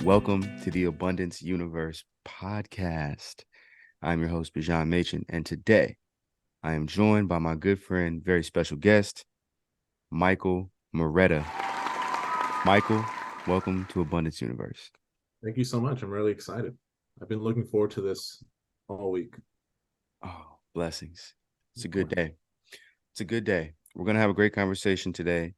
Welcome to the Abundance Universe podcast. I'm your host, Bijan, and today I am joined by my good friend, very special guest, Michael Moretta. Michael, welcome to Abundance Universe. Thank you so much. I'm really excited. I've been looking forward to this all week. Oh, blessings. It's a Of good course. day. It's a good day. We're going to have a great conversation today.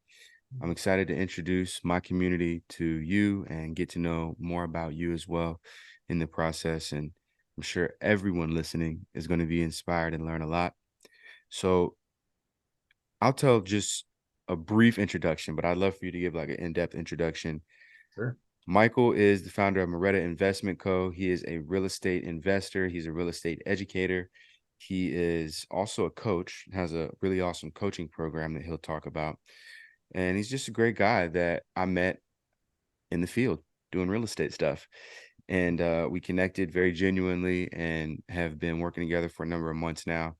I'm excited to introduce my community to you and get to know more about you as well in the process. And I'm sure everyone listening is going to be inspired and learn a lot. So I'll tell just a brief introduction, but I'd love for you to give like an in-depth introduction. Sure. Michael is the founder of Moretta Investment Co. He is a real estate investor. He's a real estate educator. He is also a coach, has a really awesome coaching program that he'll talk about. And he's just a great guy that I met in the field doing real estate stuff. And we connected very genuinely and have been working together for a number of months now,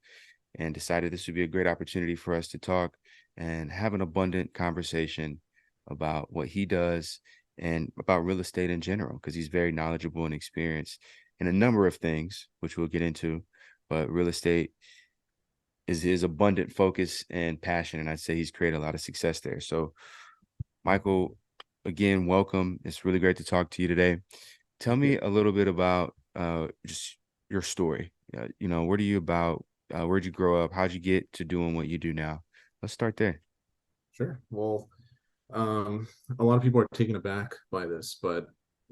and decided this would be a great opportunity for us to talk and have an abundant conversation about what he does and about real estate in general, because he's very knowledgeable and experienced in a number of things, which we'll get into. But real estate is his abundant focus and passion, and I'd say he's created a lot of success there. So, Michael, again, welcome. It's really great to talk to you today. Tell Thank you. me a little bit about just your story. What are you about? Where'd you grow up? How'd you get to doing what you do now? Let's start there. Sure. Well, a lot of people are taken aback by this, but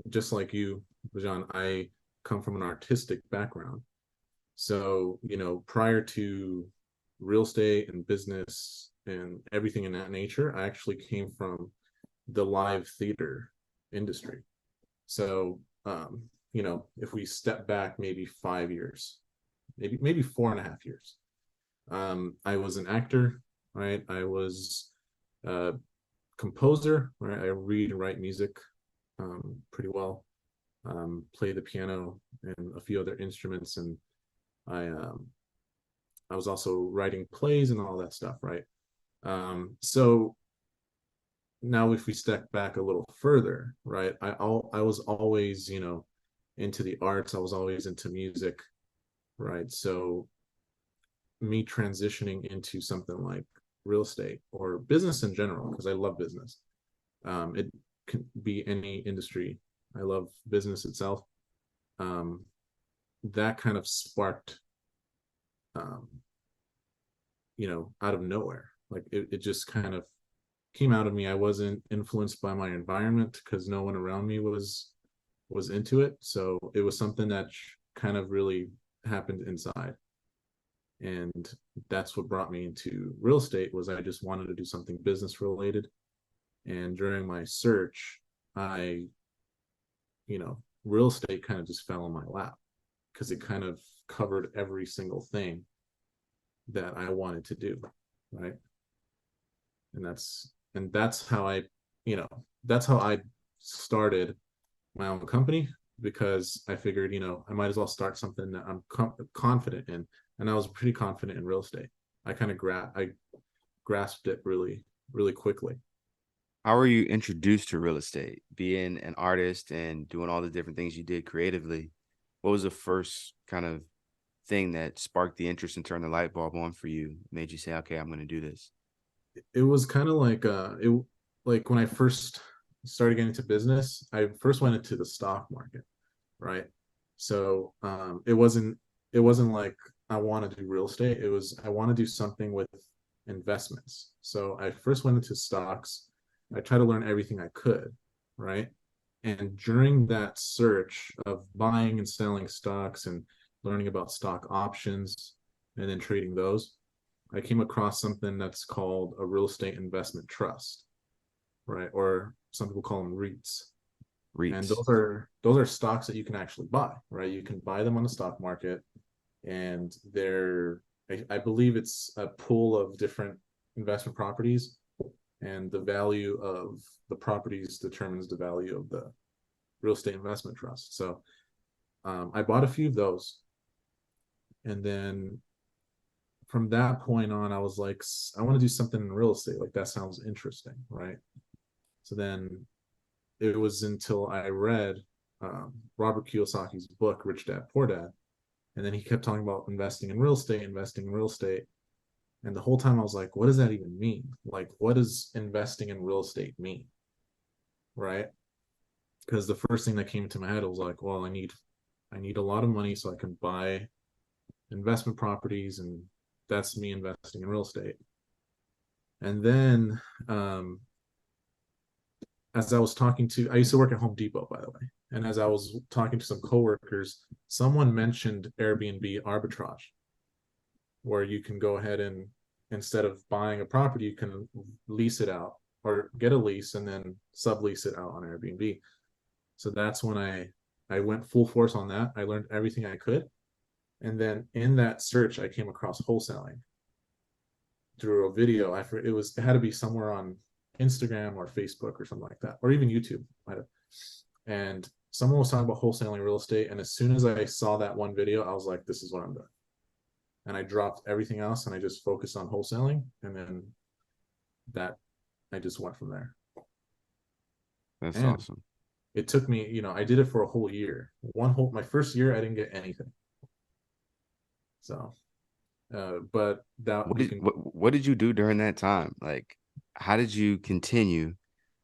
just like you, John, I come from an artistic background. So, prior to real estate and business and everything in that nature, I actually came from the live theater industry. So, if we step back maybe 5 years, maybe 4.5 years, I was an actor, right? I was a composer, right? I read and write music pretty well, play the piano and a few other instruments, and I um, I was also writing plays and all that stuff, right? So now if we step back a little further, right? I was always, into the arts. I was always into music, right? So me transitioning into something like real estate or business in general, because I love business. It can be any industry. I love business itself. Um, that kind of sparked, um, out of nowhere. Like it just kind of came out of me. I wasn't influenced by my environment because no one around me was into it. So it was something that kind of really happened inside. And that's what brought me into real estate. Was I just wanted to do something business related. And during my search, I, real estate kind of just fell in my lap because it kind of covered every single thing that I wanted to do, right? And that's how that's how I started my own company, because I figured, I might as well start something that I'm confident in. And I was pretty confident in real estate. I grasped it really, really quickly. How were you introduced to real estate? Being an artist and doing all the different things you did creatively, what was the first kind of thing that sparked the interest and turned the light bulb on for you, made you say, okay, I'm going to do this? It was kind of like when I first started getting into business, I first went into the stock market, right? So it wasn't like I want to do real estate. It was I want to do something with investments. So I first went into stocks. I tried to learn everything I could, right? And during that search of buying and selling stocks and learning about stock options and then trading those, I came across something that's called a real estate investment trust, right? Or some people call them REITs. And REITs. those are stocks that you can actually buy, right? You can buy them on the stock market, and I believe it's a pool of different investment properties, and the value of the properties determines the value of the real estate investment trust. So I bought a few of those, and then from that point on, I was like, I want to do something in real estate. Like that sounds interesting, right? So then it was until I read Robert Kiyosaki's book, Rich Dad Poor Dad. And then he kept talking about investing in real estate, investing in real estate. And the whole time I was like, what does that even mean? Like, what does investing in real estate mean? Right? Because the first thing that came into my head was like, well, I need a lot of money so I can buy investment properties, and that's me investing in real estate. And then as I was talking to, I used to work at Home Depot, by the way. And as I was talking to some coworkers, someone mentioned Airbnb arbitrage, where you can go ahead and instead of buying a property, you can lease it out or get a lease and then sublease it out on Airbnb. So that's when I went full force on that. I learned everything I could. And then in that search, I came across wholesaling through a video. It had to be somewhere on Instagram or Facebook or something like that, or even YouTube. And someone was talking about wholesaling real estate. And as soon as I saw that one video, I was like, this is what I'm doing. And I dropped everything else and I just focused on wholesaling. And then that I just went from there. That's And awesome. it took me, I did it for a whole year. My first year, I didn't get anything. So, but that What you did can, what did you do during that time? Like, how did you continue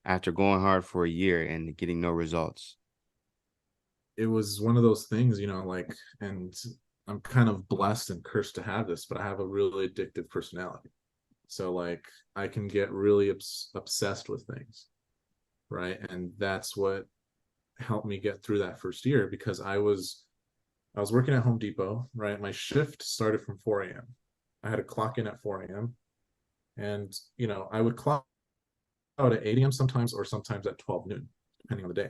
after going hard for a year and getting no results? it was one of those things, like, and I'm kind of blessed and cursed to have this, but I have a really addictive personality. So, like, I can get really obsessed with things, right? And that's what helped me get through that first year because I was working at Home Depot, right? My shift started from 4 a.m. I had to clock in at 4 a.m. And, I would clock out at 8 a.m. sometimes or sometimes at 12 noon, depending on the day.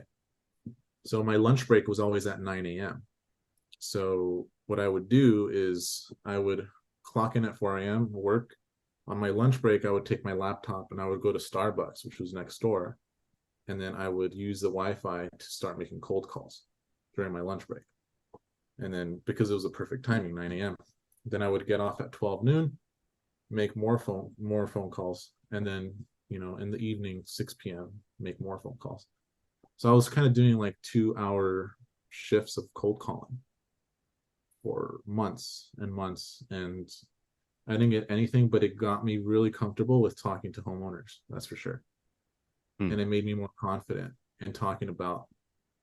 So my lunch break was always at 9 a.m. So what I would do is I would clock in at 4 a.m., work. On my lunch break, I would take my laptop and I would go to Starbucks, which was next door. And then I would use the Wi-Fi to start making cold calls during my lunch break. And then because it was a perfect timing, 9 a.m., then I would get off at 12 noon, make more phone calls, and then in the evening 6 p.m. make more phone calls. So I was kind of doing like 2 hour shifts of cold calling for months and months, and I didn't get anything, but it got me really comfortable with talking to homeowners, that's for sure. Hmm. And it made me more confident in talking about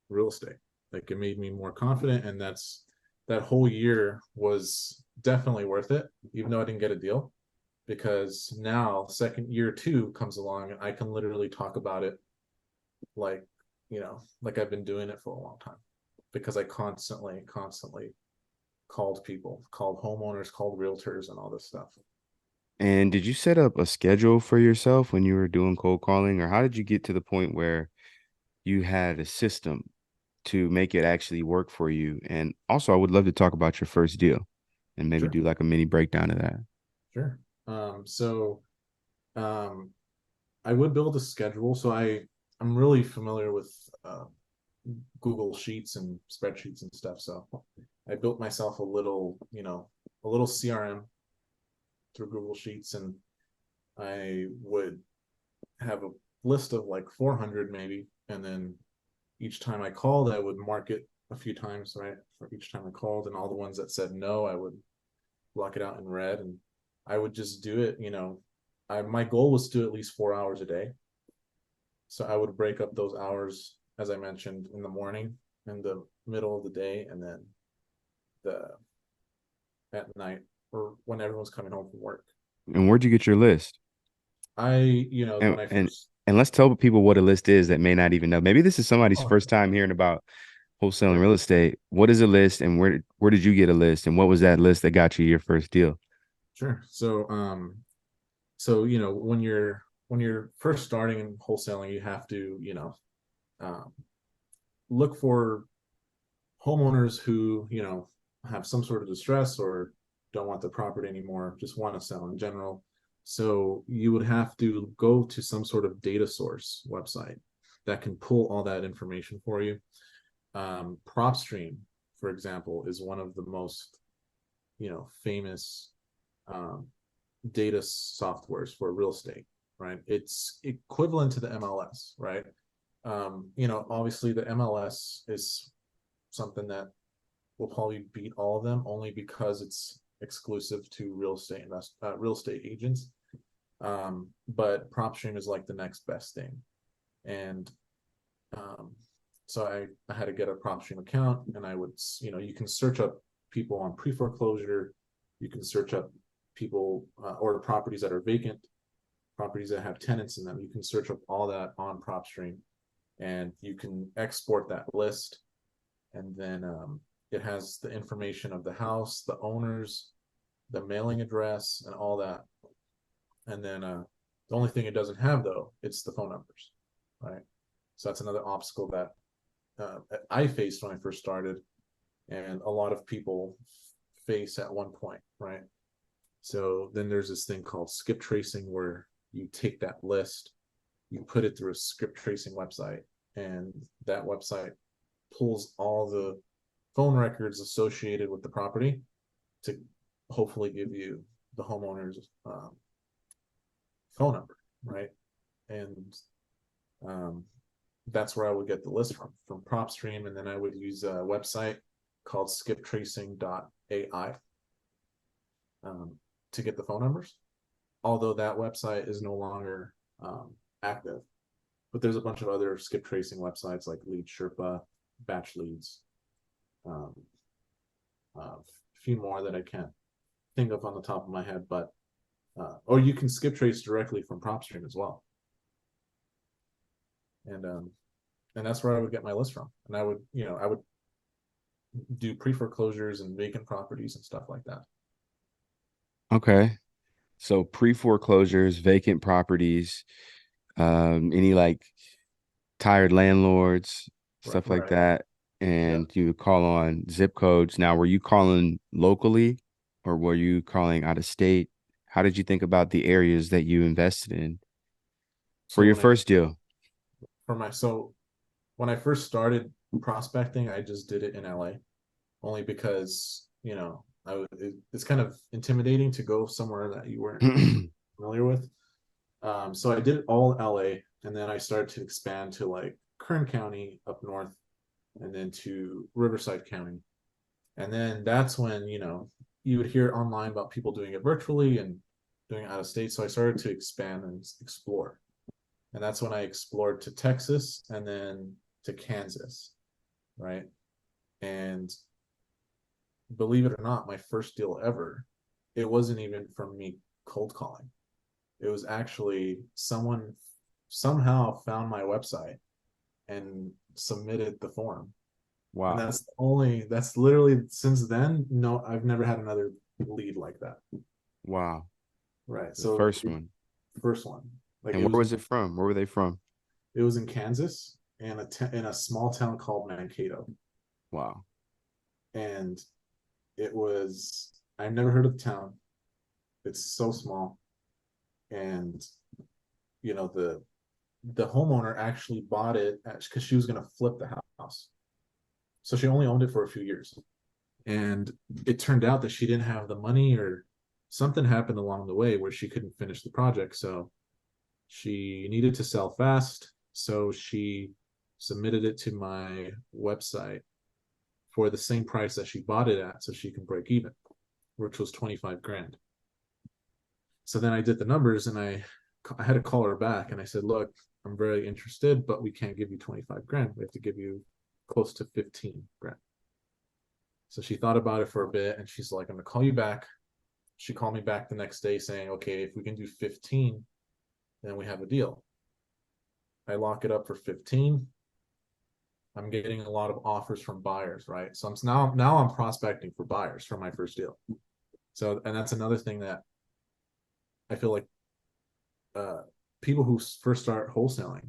real estate. Like, it made me more confident, and that whole year was definitely worth it, even though I didn't get a deal, because now second year two comes along and I can literally talk about it like, like I've been doing it for a long time, because I constantly called people, called homeowners, called realtors, and all this stuff. And did you set up a schedule for yourself when you were doing cold calling, or how did you get to the point where you had a system to make it actually work for you? And also, I would love to talk about your first deal and maybe Sure, do like a mini breakdown of that. sure. So um, I would build a schedule. So I'm really familiar with Google Sheets and spreadsheets and stuff. So I built myself a little CRM through Google Sheets, and I would have a list of like 400 maybe, and then each time I called, I would mark it a few times, right? For each time I called, and all the ones that said no, I would block it out in red, and I would just do it. My goal was to do at least 4 hours a day, so I would break up those hours, as I mentioned, in the morning, in the middle of the day, and then the at night or when everyone's coming home from work. And where'd you get your list? And When I and first, and let's tell people what a list is that may not even know. Maybe this is somebody's oh, first time hearing about wholesaling sure, real estate. What is a list, and where did you get a list, and what was that list that got you your first deal? sure. So when you're first starting in wholesaling, you have to um, look for homeowners who have some sort of distress or don't want the property anymore, just want to sell in general. So you would have to go to some sort of data source website that can pull all that information for you. PropStream, for example, is one of the most famous um, data softwares for real estate, right? It's equivalent to the MLS, right? Obviously the MLS is something that will probably beat all of them only because it's exclusive to real estate agents. But PropStream is like the next best thing. And um, so I had to get a PropStream account, and I would, you can search up people on pre-foreclosure. You can search up people or properties that are vacant, properties that have tenants in them. You can search up all that on PropStream, and you can export that list. And then it has the information of the house, the owners, the mailing address, and all that. And then the only thing it doesn't have, though, it's the phone numbers, right? So that's another obstacle that I faced when I first started, and a lot of people face at one point, right? So then there's this thing called skip tracing, where you take that list, you put it through a skip tracing website, and that website pulls all the phone records associated with the property to hopefully give you the homeowner's phone number, right? And um, that's where I would get the list from PropStream, and then I would use a website called skiptracing.ai to get the phone numbers. Although that website is no longer active, but there's a bunch of other skip tracing websites like Lead Sherpa, Batch Leads, a few more that I can't think of on the top of my head, but or you can skip trace directly from PropStream as well. And that's where I would get my list from. And I would do pre-foreclosures and vacant properties and stuff like that. Okay. So pre-foreclosures, vacant properties, any like tired landlords, Right, stuff like right. that. Yeah. And you call on zip codes. Now, were you calling locally or were you calling out of state? How did you think about the areas that you invested in for So your when I first deal? for my so when I first started prospecting, I just did it in LA, only because it's kind of intimidating to go somewhere that you weren't familiar with. So I did it all LA, and then I started to expand to like Kern County up north, and then to Riverside County. And then that's when, you would hear online about people doing it virtually and doing it out of state. So I started to expand and explore. And that's when I explored to Texas and then to Kansas, right? And believe it or not, my first deal ever, it wasn't even from me cold calling. It was actually someone somehow found my website and submitted the form. And Wow. that's literally since then, no, I've never had another lead like that. Wow. Right. The So first one. first one, like And where was it from? Where were they from? it was in Kansas and in a small town called Mankato. Wow. And it was, I've never heard of the town. It's so small. And the homeowner actually bought it because she was going to flip the house. So she only owned it for a few years. And it turned out that she didn't have the money, or something happened along the way where she couldn't finish the project. So she needed to sell fast. So she submitted it to my website for the same price that she bought it at so she can break even, which was 25 grand. So then I did the numbers, and I had to call her back, and I said, look, I'm very interested, but we can't give you 25 grand. We have to give you close to 15 grand. So she thought about it for a bit, and she's like, I'm going to call you back. She called me back the next day saying, okay, if we can do 15, then we have a deal. I lock it up for 15. I'm getting a lot of offers from buyers, right? So now I'm prospecting for buyers for my first deal. So, and that's another thing that I feel like uh, people who first start wholesaling,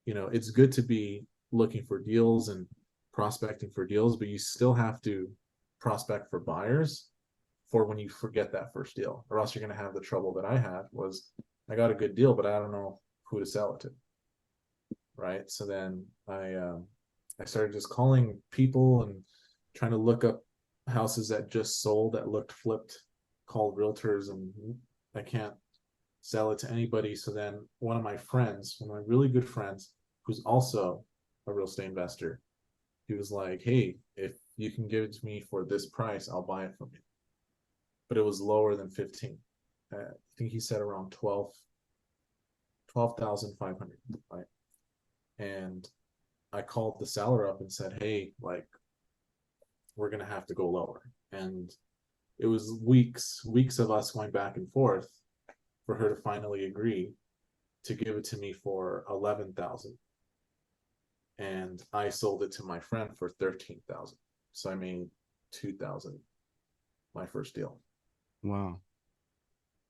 it's good to be looking for deals and prospecting for deals, but you still have to prospect for buyers for when you forget that first deal, or else you're going to have the trouble that I had. Was I got a good deal, but I don't know who to sell it to, right? So then I started just calling people and trying to look up houses that just sold that looked flipped, called realtors, and I can't sell it to anybody. So then one of my really good friends, who's also a real estate investor. He was like, hey, if you can give it to me for this price, I'll buy it from you. But it was lower than 15. I think he said around 12,500, right? And I called the seller up and said, hey, like, we're gonna have to go lower. And it was weeks of us going back and forth for her to finally agree to give it to me for 11,000. And I sold it to my friend for 13,000. So I made 2,000 my first deal. Wow.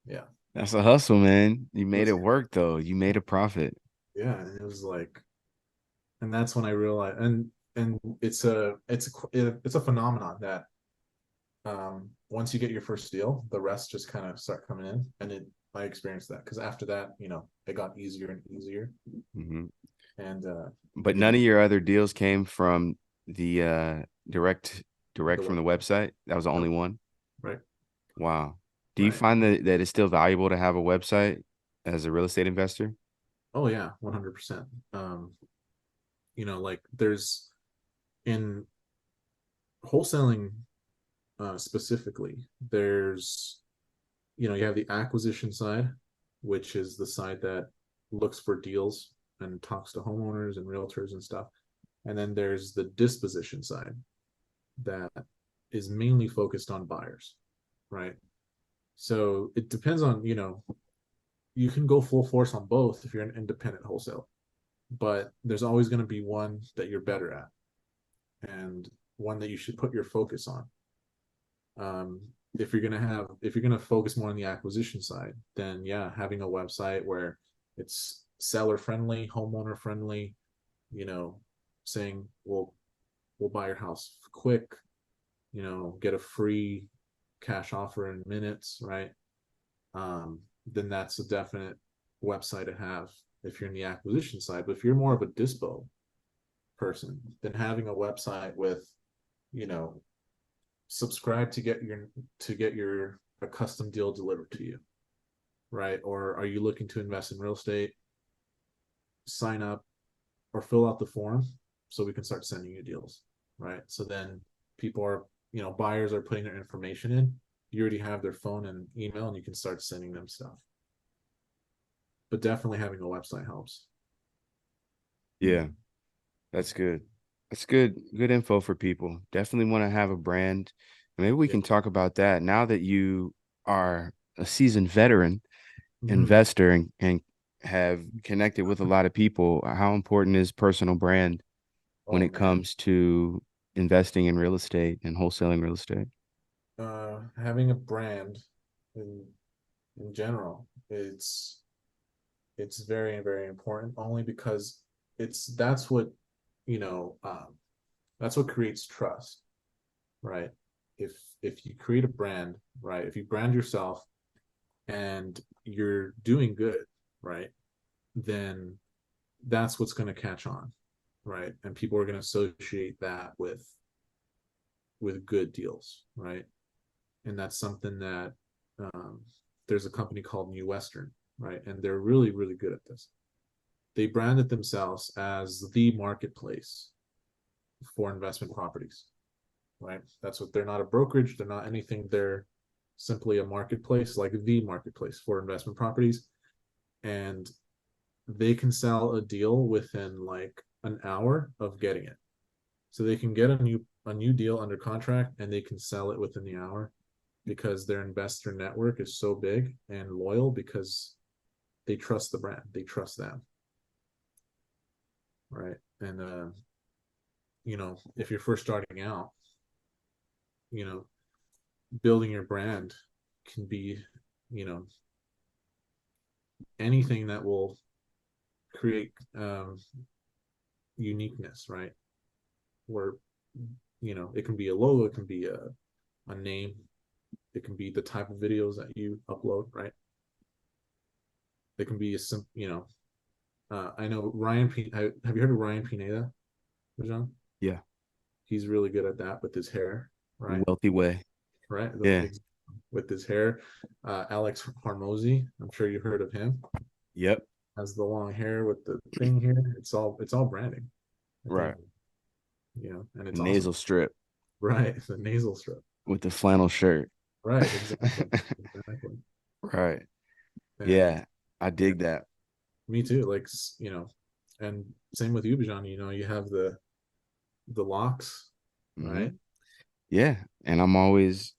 Yeah. That's a hustle, man. You It made was, it work though. You made a profit. yeah, and it was like, and that's when I realized, and it's a phenomenon that once you get your first deal, the rest just kind of start coming in, and I experienced that because after that, it got easier and easier, Hmm. and But you know none of your other deals came from the direct the from web, the website. That was the no, only one. right, Wow. Do you right. find that it's still valuable to have a website as a real estate investor? Oh yeah, 100%. Like there's in wholesaling specifically, there's you have the acquisition side, which is the side that looks for deals and talks to homeowners and realtors and stuff. And then there's the disposition side that is mainly focused on buyers, right? So it depends on, you can go full force on both if you're an independent wholesale, but there's always going to be one that you're better at and one that you should put your focus on. Um, if you're gonna focus more on the acquisition side, then yeah, having a website where it's seller friendly, homeowner friendly, you know, saying we'll buy your house quick, get a free cash offer in minutes, right? Then that's a definite website to have if you're in the acquisition side. But if you're more of a dispo person, then having a website with, you know, subscribe to get your a custom deal delivered to you, right? Or are you looking to invest in real estate? Sign up or fill out the form so we can start sending you deals, right? So then people are, buyers are putting their information in. You already have their phone and email, and you can start sending them stuff. But definitely having a website helps. Yeah, that's good. That's good info for people. Definitely want to have a brand. Maybe we Yeah. can talk about that now that you are a seasoned veteran Mm-hmm. investor and have connected with a lot of people. How important is personal brand when Oh it man, comes to investing in real estate and wholesaling real estate? having a brand in in general, it's very very important. Only because it's you know um, that's what creates trust, right? If you create a brand, right? If you brand yourself and you're doing good, right? Then that's what's going to catch on, right? And people are going to associate that with good deals, right? And that's something that um, there's a company called New Western, right? And they're really really good at this. They branded themselves as the marketplace for investment properties, right? That's what they're not a brokerage, they're not anything, they're simply a marketplace, like the marketplace for investment properties. And they can sell a deal within like an hour of getting it. So they can get a new deal under contract and they can sell it within the hour because their investor network is so big and loyal because they trust the brand, they trust them, right? And if you're first starting out, you know, building your brand can be, you know, anything that will create uniqueness, right? Where, it can be a logo, it can be a name, it can be the type of videos that you upload, right? It can be a simple, I know have you heard of Ryan Pineda, Bijan? Yeah. He's really good at that with his hair, right? Wealthy way. Right, Yeah. with his hair. Alex Harmozy, I'm sure you heard of him. Yep. has the long hair with the thing here. It's all branding. I think, Right. and The it's awesome. nasal strip Right. The nasal strip. with the flannel shirt. Right. Exactly. Exactly. Right. And Yeah, I yeah, dig that. me too. Like, and same with you, Bijan. You have the locks, Hmm. right? Yeah, and I'm always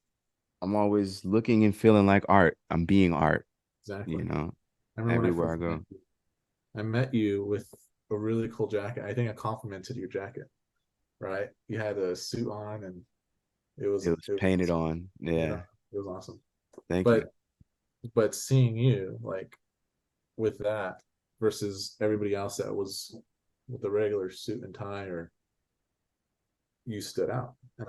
looking and feeling like art. I'm being art, Exactly. you know, I remember when I everywhere I first met go. you, I met you with a really cool jacket. I think I complimented your jacket, right? You had a suit on, and it It was was it painted was on. painted Yeah, on. It was awesome. thank you. But seeing you like with that versus everybody else that was with the regular suit and tie, or you stood out, and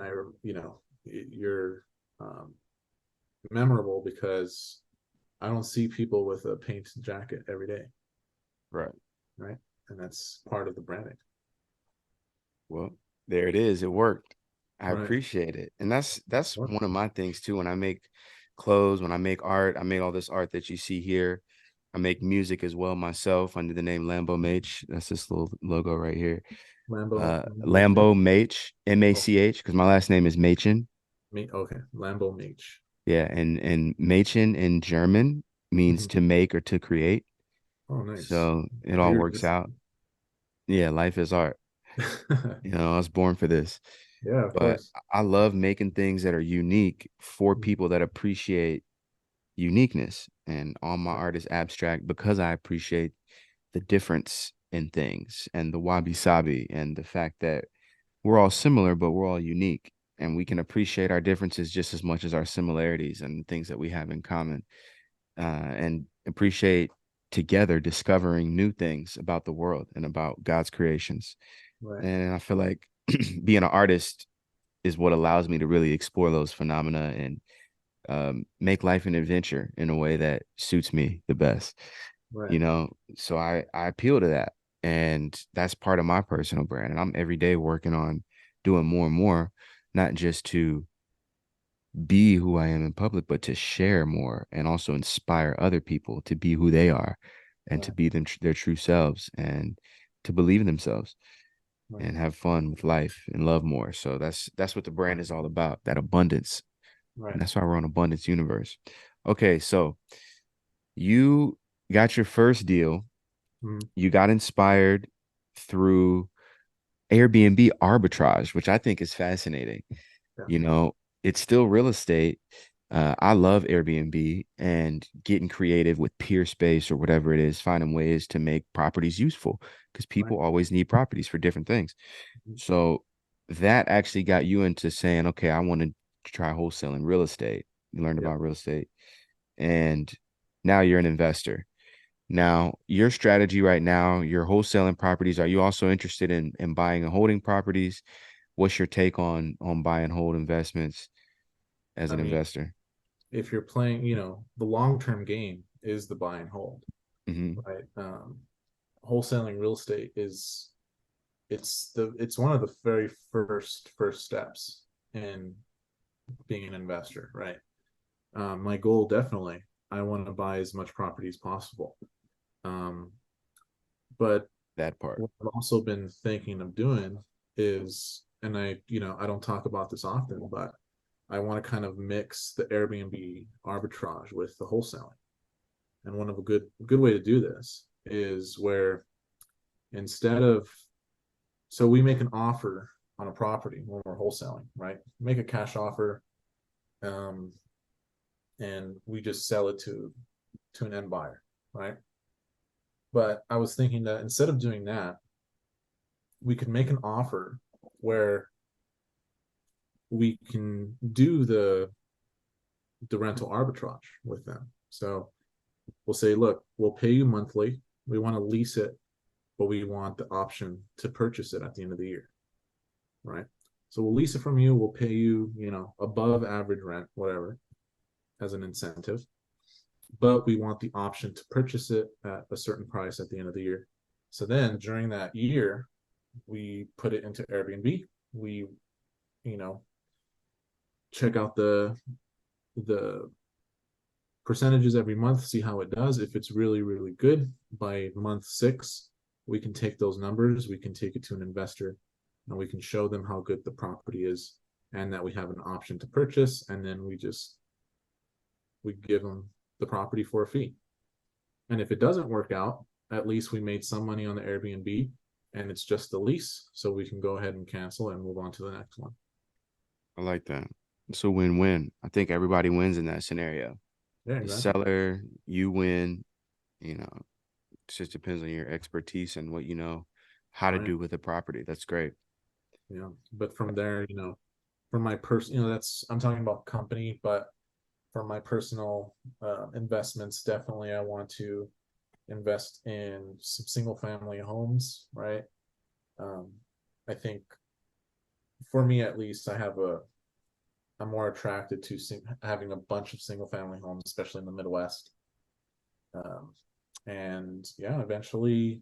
you're um, memorable because I don't see people with a painted jacket every day, Right. right? And that's part of the branding, Well, there it is. It worked. I right? appreciate it. And that's one of my things too. When I make clothes, when I make art, I make all this art that you see here. I make music as well myself under the name Lambo Mach. That's this little logo right here. Lambo Lambo Mach, Oh, Mach, because my last name is Machin. okay, Lambo Mach. Yeah, and Machen in German means Mhm. to make or to create. Oh, nice. So it all Weird. works out. Yeah, life is art. I was born for this. Yeah, of But course. I love making things that are unique for people that appreciate uniqueness. And all my art is abstract because I appreciate the difference in things and the wabi sabi and the fact that we're all similar, but we're all unique. And we can appreciate our differences just as much as our similarities and things that we have in common. And appreciate together discovering new things about the world and about God's creations. Right, And I feel like being an artist is what allows me to really explore those phenomena and make life an adventure in a way that suits me the best. right, So I appeal to that, and that's part of my personal brand. And I'm every day working on doing more and more, not just to be who I am in public, but to share more and also inspire other people to be who they are and to right, be their true selves and to believe in themselves right, and have fun with life and love more. So that's what the brand is all about, that abundance. And right. that's why we're on Abundance Universe. Okay, so you got your first deal. Mhm. You got inspired through Airbnb arbitrage, which I think is fascinating. Yeah, You know, it's still real estate. I love Airbnb and getting creative with peer space or whatever it is, finding ways to make properties useful because right. people always need properties for different things. Mhm. So that actually got you into saying, okay, I want to try wholesaling real estate. You learned Yeah, about real estate and now you're an investor. Now, your strategy right now, you're wholesaling properties. Are you also interested in buying and holding properties? What's your take on buy and hold investments as I an mean, investor? if you're playing, the long-term game is the buy and hold, Hmm. right? Wholesaling real estate it's one of the very first steps in being an investor, right? My goal definitely, I want to buy as much property as possible. Um, but That part. what I've also been thinking of doing is, and I don't talk about this often, but I want to kind of mix the Airbnb arbitrage with the wholesaling. And one of a good way to do this is where instead of so we make an offer on a property when we're wholesaling, right? Make a cash offer, um, and we just sell it to an end buyer, right? But I was thinking that instead of doing that, we could make an offer where we can do the rental arbitrage with them. So we'll say, look, we'll pay you monthly. We want to lease it, but we want the option to purchase it at the end of the year, right? So we'll lease it from you. We'll pay you, above average rent, whatever, as an incentive. But we want the option to purchase it at a certain price at the end of the year. So then during that year, we put it into Airbnb. We, you know, check out the percentages every month, see how it does. If it's really, really good, by month 6, we can take those numbers, we can take it to an investor, and we can show them how good the property is and that we have an option to purchase. And then we give them the property for a fee. And if it doesn't work out, at least we made some money on the Airbnb and it's just the lease. So we can go ahead and cancel and move on to the next one. I like that. It's a win-win. I think everybody wins in that scenario. Yeah, The exactly. seller, you win, you know, it just depends on your expertise and what you know how to Right. do with the property. That's great. Yeah. But from there, from my person, that's, I'm talking about company, but for my personal investments, definitely I want to invest in some single family homes, right? Um, I think for me at least, I'm more attracted to having a bunch of single family homes, especially in the Midwest. Um, and yeah, eventually,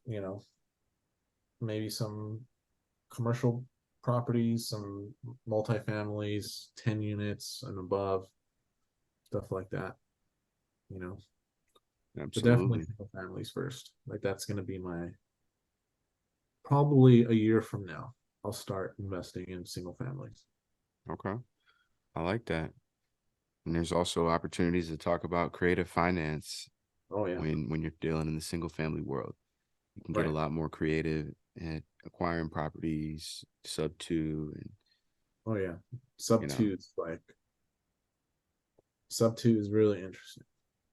you know, maybe some commercial properties, some multifamilies, 10 units and above, stuff like that, you know. But definitely Absolutely. single families first. Like that's going to be my probably a year from now. I'll start investing in single families. Okay. I like that. And there's also opportunities to talk about creative finance Oh yeah, when you're dealing in the single family world. You can get a right. lot more creative at acquiring properties, sub two, and Oh yeah, you sub know, two is like sub two is really interesting,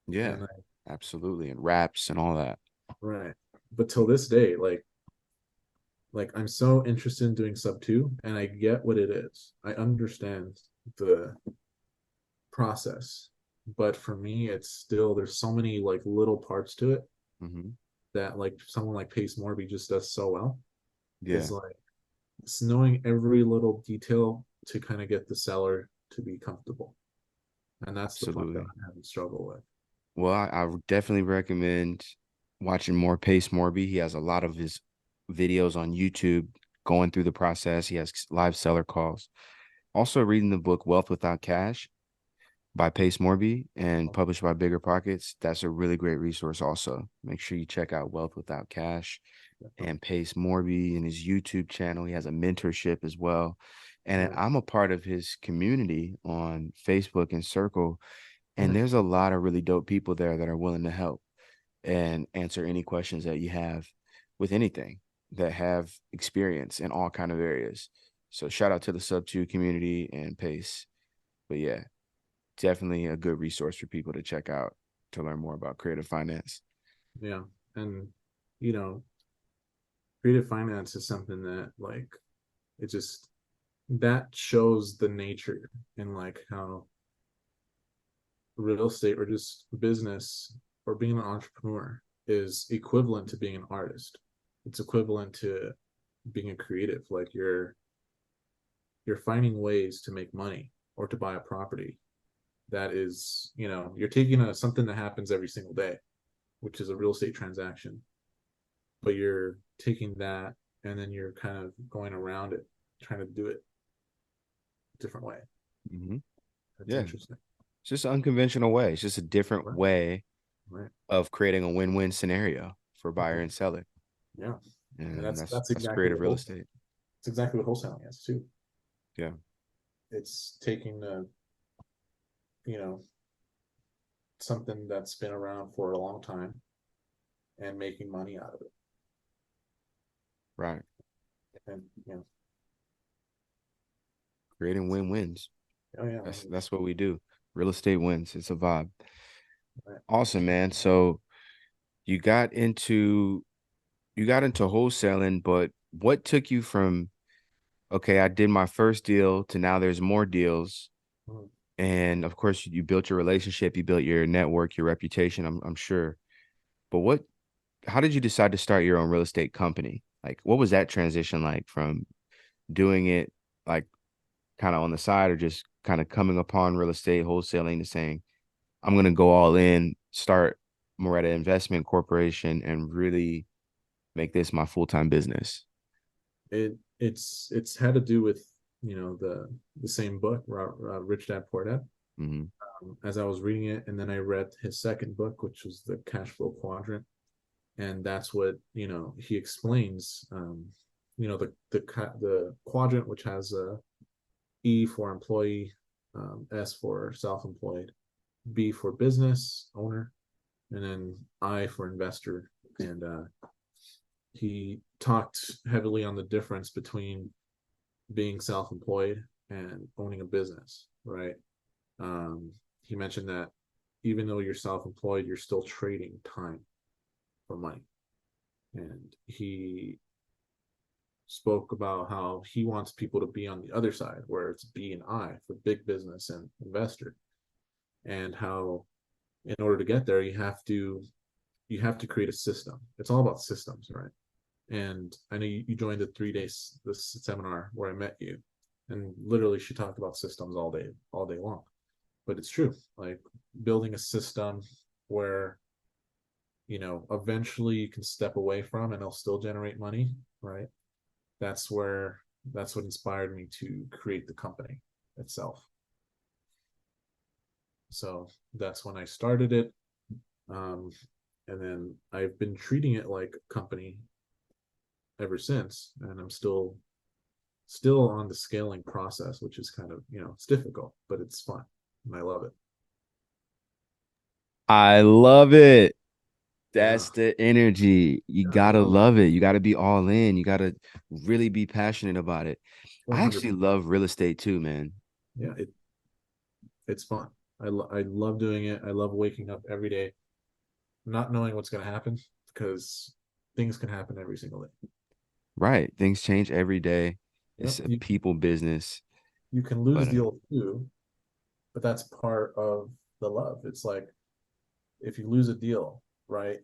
yeah, and absolutely, and wraps and all that. right. But till this day, like I'm so interested in doing sub two, and I get what it is. I understand the process, but for me, it's still there's so many like little parts to it Hmm. that like someone like Pace Morby just does so well. Yeah, Is like it's knowing every little detail to kind of get the seller to be comfortable. And that's the part that absolutely. I'm having struggle with. Well, I would definitely recommend watching more Pace Morby. He has a lot of his videos on YouTube going through the process. He has live seller calls. Also, reading the book Wealth Without Cash by Pace Morby and published by Bigger Pockets. That's a really great resource. Also, make sure you check out Wealth Without Cash and Pace Morby and his YouTube channel. He has a mentorship as well. And Yeah. I'm a part of his community on Facebook and Circle. And Nice. there's a lot of really dope people there that are willing to help and answer any questions that you have with anything that have experience in all kind of areas. So shout out to the sub two community and Pace. But yeah, definitely a good resource for people to check out to learn more about creative finance. Yeah. And you know, creative finance is something that like it just that shows the nature and like how real estate or just business or being an entrepreneur is equivalent to being an artist. It's equivalent to being a creative. Like you're finding ways to make money or to buy a property that is, you're taking something that happens every single day, which is a real estate transaction, but you're taking that and then you're kind of going around it, trying to do it a different way. Mm-hmm. That's Yeah, interesting. it's just an unconventional way. It's just a different Right. way Right. of creating a win-win scenario for buyer Mhm. and seller. Yeah. And And that's that's that's that's exactly creative what real estate. it's exactly what wholesaling is too. Yeah. It's taking you know, something that's been around for a long time and making money out of it. Right. And Creating win-wins. oh yeah, That's what we do. Real estate wins. It's a vibe. right. Awesome, man. So you got into you got into wholesaling, but what took you from okay, I did my first deal to now there's more deals. Mhm. And of course, you built your relationship, you built your network, your reputation, I'm sure. But how did you decide to start your own real estate company? Like, what was that transition like from doing it like kind of on the side or just kind of coming upon real estate wholesaling to saying, I'm going to go all in, start Moretta Investment Corporation and really make this my full-time business? It's had to do with the same book, Rich Dad Poor Dad. Hmm. as I was reading it, and then I read his second book, which was the Cash Flow Quadrant, and that's what he explains. The quadrant, which has a E for employee, S for self-employed, B for business owner, and then I for investor. And he talked heavily on the difference between being self-employed and owning a business, right? He mentioned that even though you're self-employed, you're still trading time for money. And he spoke about how he wants people to be on the other side, where it's B and I for big business and investor, and how in order to get there, you have to create a system. It's all about systems, right? And I know you joined the 3 day this seminar where I met you, and literally she talked about systems all day long. But it's true, like building a system where eventually you can step away from and it'll still generate money, right? That's what inspired me to create the company itself. So that's when I started it. um, and then I've been treating it like a company ever since, and I'm still on the scaling process, which is kind of, it's difficult, but it's fun and I love it. I love it. Yeah, That's the energy. You yeah, gotta love it. You gotta be all in. You gotta really be passionate about it. I actually 100%. love real estate too, man. Yeah, it's fun. I love doing it. I love waking up every day not knowing what's going to happen, because things can happen every single day. Right. Things change every day. Yep. It's a You people business. you can lose But deals too, but that's part of the love. It's like if you lose a deal, right?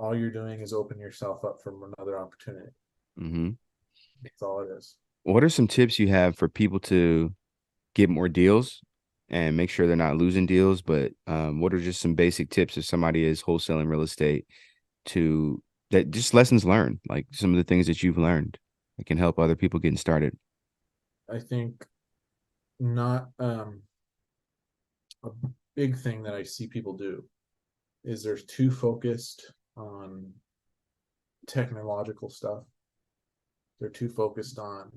All you're doing is open yourself up for another opportunity. mhm. That's all it is. What are some tips you have for people to get more deals and make sure they're not losing deals? But what are just some basic tips if somebody is wholesaling real estate to that just lessons learned, like some of the things that you've learned that can help other people getting started? I think not a big thing that I see people do is they're too focused on technological stuff. They're too focused on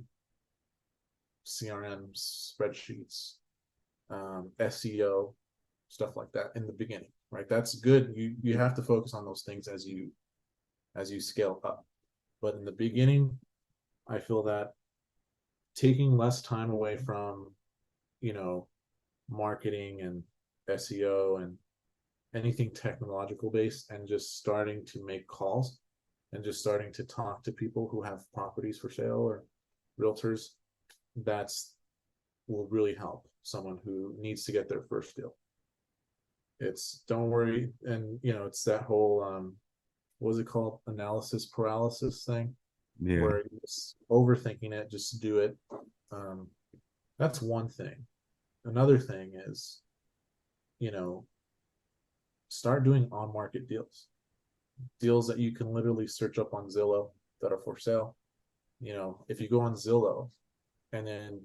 CRMs, spreadsheets, SEO, stuff like that in the beginning, right? That's good. You have to focus on those things as you scale up. But in the beginning, I feel that taking less time away from, you know, marketing and SEO and anything technological based, and just starting to make calls and just starting to talk to people who have properties for sale or realtors, that's will really help someone who needs to get their first deal. It's don't worry, and it's that whole what was it called, analysis paralysis thing, Yeah. where you're just overthinking it. Just do it. um, that's one thing. Another thing is, you know start doing on market deals that you can literally search up on Zillow that are for sale. If you go on Zillow and then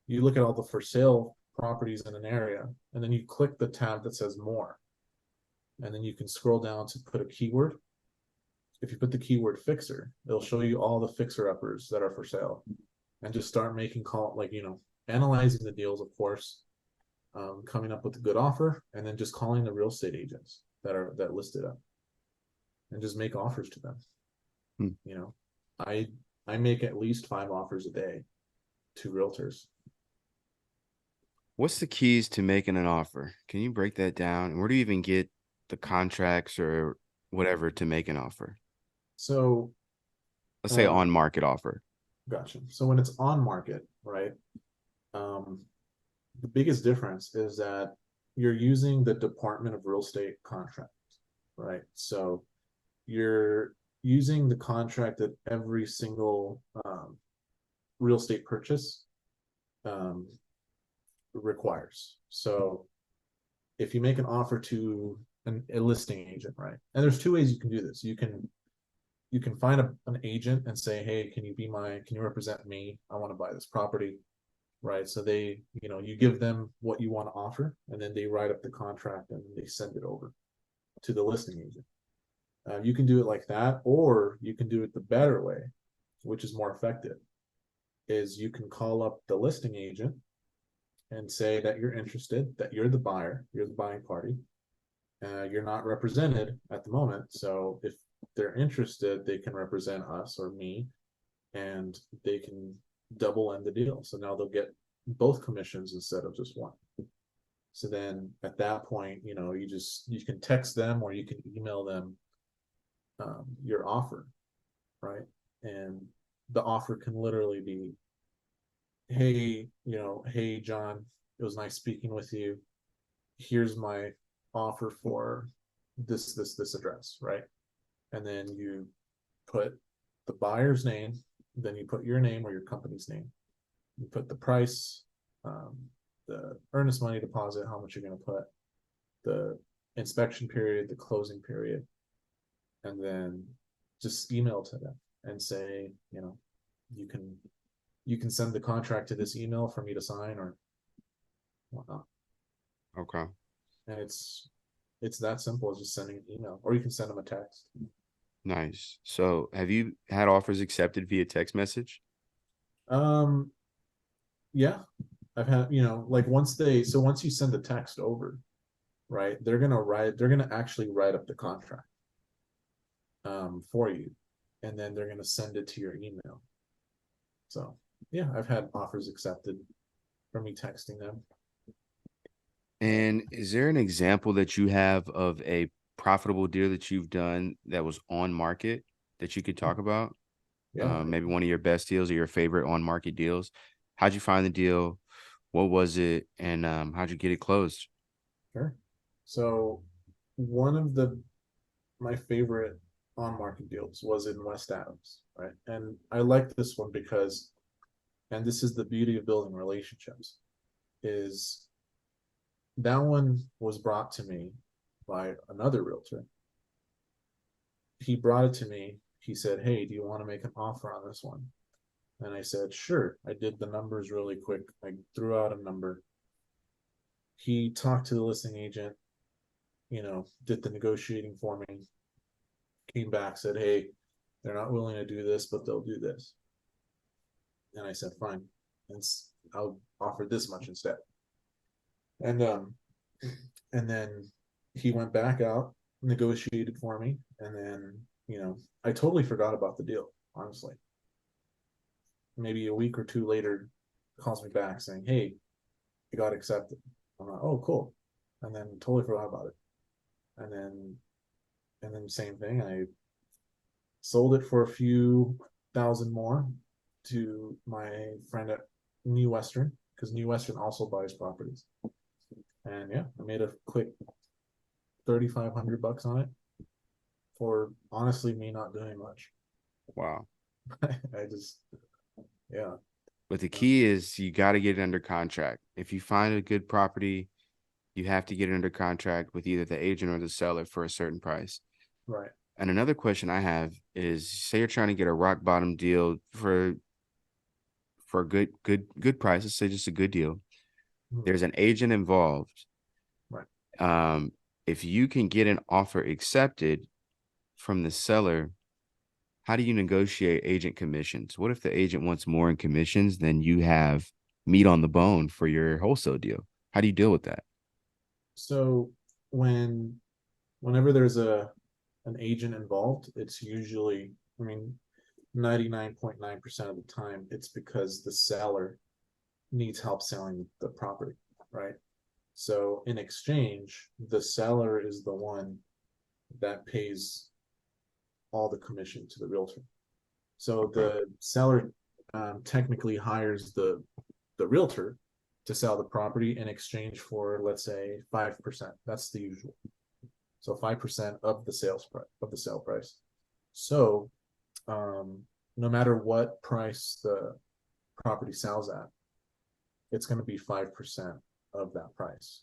you look at all the for sale properties in an area, and then you click the tab that says more, and then you can scroll down to put a keyword. If you put the keyword fixer, it'll show you all the fixer uppers that are for sale, and just start making call, like, analyzing the deals, of course, coming up with a good offer, and then just calling the real estate agents that listed up, and just make offers to them. Hmm. You know, I I make at least 5 offers a day to realtors. What's the keys to making an offer? Can you break that down? And where do you even get the contracts or whatever to make an offer? So, Let's say um, on market offer. gotcha. So when it's on market, right? Um, the biggest difference is that you're using the Department of Real Estate contract, right? So you're using the contract that every single real estate purchase um, requires. So if you make an offer to a listing agent, right? And there's two ways you can do this. You can find an agent and say, hey, can you represent me? I want to buy this property. right? So they, you give them what you want to offer, and then they write up the contract and they send it over to the listing agent. You can do it like that, or you can do it the better way, which is more effective. Is you can call up the listing agent and say that you're interested, that you're the buyer, you're the buying party. You're not represented at the moment, so if they're interested, they can represent us or me, and they can double end the deal. So now they'll get both commissions instead of just one. So then at that point, you can text them or you can email them your offer, right? And the offer can literally be, hey, hey John, it was nice speaking with you. Here's my offer for this address, right? And then you put the buyer's name, then you put your name or your company's name. You put the price, the earnest money deposit, how much you're going to put, the inspection period, the closing period, and then just email to them and say, you can send the contract to this email for me to sign or whatnot. Okay. And it's that simple as just sending an email, or you can send them a text. Nice. So have you had offers accepted via text message? Um, yeah, I've had, like once you send the text over, right, they're gonna actually write up the contract for you, and then they're gonna send it to your email. So yeah, I've had offers accepted from me texting them. And is there an example that you have of a profitable deal that you've done that was on market that you could talk about? Yeah, Maybe one of your best deals or your favorite on market deals. How'd you find the deal? What was it? And how'd you get it closed? sure. So one of my favorite on market deals was in West Adams, right? And I like this one because, and this is the beauty of building relationships, is that one was brought to me by another realtor. He brought it to me. He said, hey, do you want to make an offer on this one? And I said, sure. I did the numbers really quick. I threw out a number. He talked to the listing agent, did the negotiating for me, came back, said, hey, they're not willing to do this, but they'll do this. And I said, fine. And I'll offer this much instead. And then he went back out, negotiated for me, and then, I totally forgot about the deal, honestly. Maybe a week or two later, calls me back saying, hey, it got accepted. I'm like, oh, cool. And then totally forgot about it. And then same thing. I sold it for a few thousand more to my friend at New Western, because New Western also buys properties. And yeah, I made a quick $3,500 on it for honestly me not doing much. Wow. I just, yeah. But the key is you got to get it under contract. If you find a good property, you have to get it under contract with either the agent or the seller for a certain price. Right. And another question I have is, say you're trying to get a rock bottom deal for a good price. Let's say just a good deal. There's an agent involved. Right. If you can get an offer accepted from the seller, how do you negotiate agent commissions? What if the agent wants more in commissions than you have meat on the bone for your wholesale deal? How do you deal with that? So whenever there's an agent involved, it's usually, 99.9% of the time, it's because the seller needs help selling the property, right? So in exchange, the seller is the one that pays all the commission to the realtor. So the seller technically hires the realtor to sell the property in exchange for, let's say, 5%. That's the usual. So 5% of the sale price. So no matter what price the property sells at, it's going to be 5% of that price.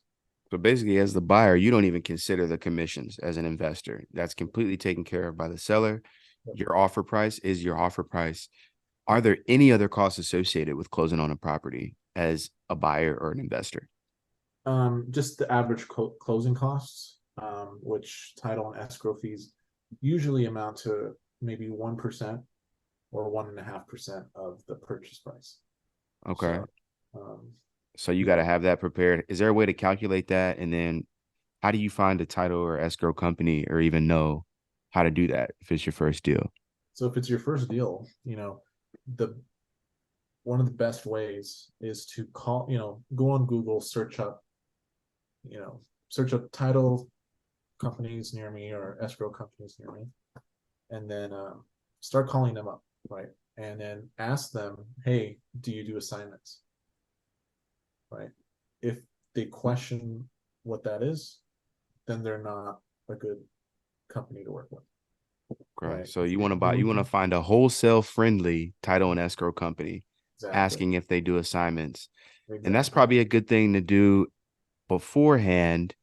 So basically, as the buyer, you don't even consider the commissions as an investor. That's completely taken care of by the seller. Your offer price is your offer price. Are there any other costs associated with closing on a property? as a buyer or an investor? Just the average closing costs, which title and escrow fees usually amount to maybe 1% or 1.5% of the purchase price. Okay. So, um, So you you got to know, have that prepared. Is there a way to calculate that? And then how do you find a title or escrow company or even know how to do that if it's your first deal? so if it's your first deal, the one of the best ways is to go on Google, search up title companies near me or escrow companies near me, and then start calling them up, right? And then ask them, hey, do you do assignments, right? If they question what that is, then they're not a good company to work with, Okay. right? So If you they want to buy, you do want to find a wholesale friendly title and escrow company, exactly, asking if they do assignments. And that's exactly, probably a good thing to do beforehand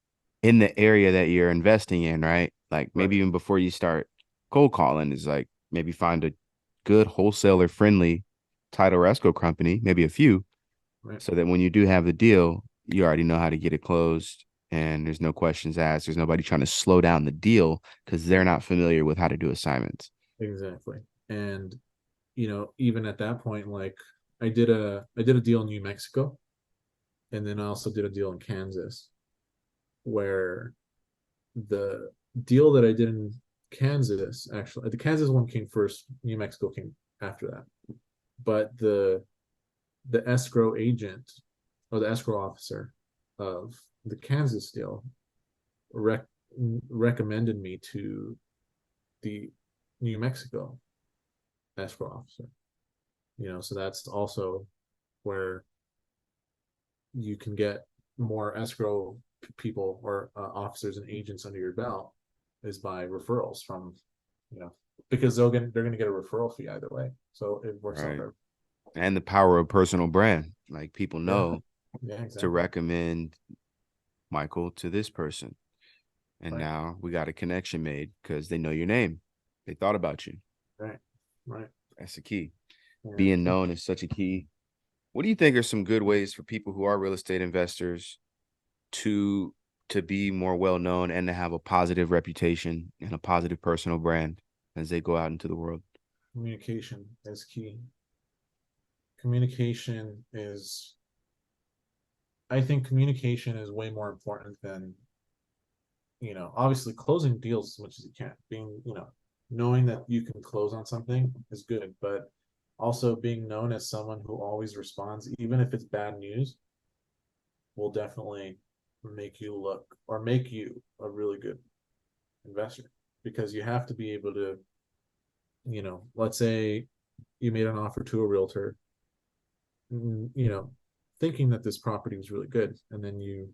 in the area that you're investing in, right? Like maybe right, even before you start cold calling, is like maybe find a good wholesaler friendly title or escrow company, maybe a few, right, so that when you do have the deal, you already know how to get it closed and there's no questions asked. There's nobody trying to slow down the deal because they're not familiar with how to do assignments. exactly. And even at that point, like I did a deal in New Mexico, and then I also did a deal in Kansas, where the deal that I did in Kansas, actually, the Kansas one came first, New Mexico came after that. But the escrow agent or the escrow officer of the Kansas deal rec- recommended me to the New Mexico escrow officer. So that's also where you can get more escrow people or officers and agents under your belt is by referrals from, you know, because they're going to get a referral fee either way. So it works out Right. for And the power of personal brand. Like people yeah, know yeah, to exactly. recommend Michael to this person. And Right, now we got a connection made because they know your name. They thought about you. right, right. That's the key. Yeah. Being known is such a key. What do you think are some good ways for people who are real estate investors to be more well known and to have a positive reputation and a positive personal brand as they go out into the world? Communication is key. Communication is, I think communication is way more important than, obviously closing deals as much as you can. Knowing that you can close on something is good, but also being known as someone who always responds, even if it's bad news, will definitely make you a really good investor, because you have to be able to, let's say you made an offer to a realtor, you know, thinking that this property was really good, and then you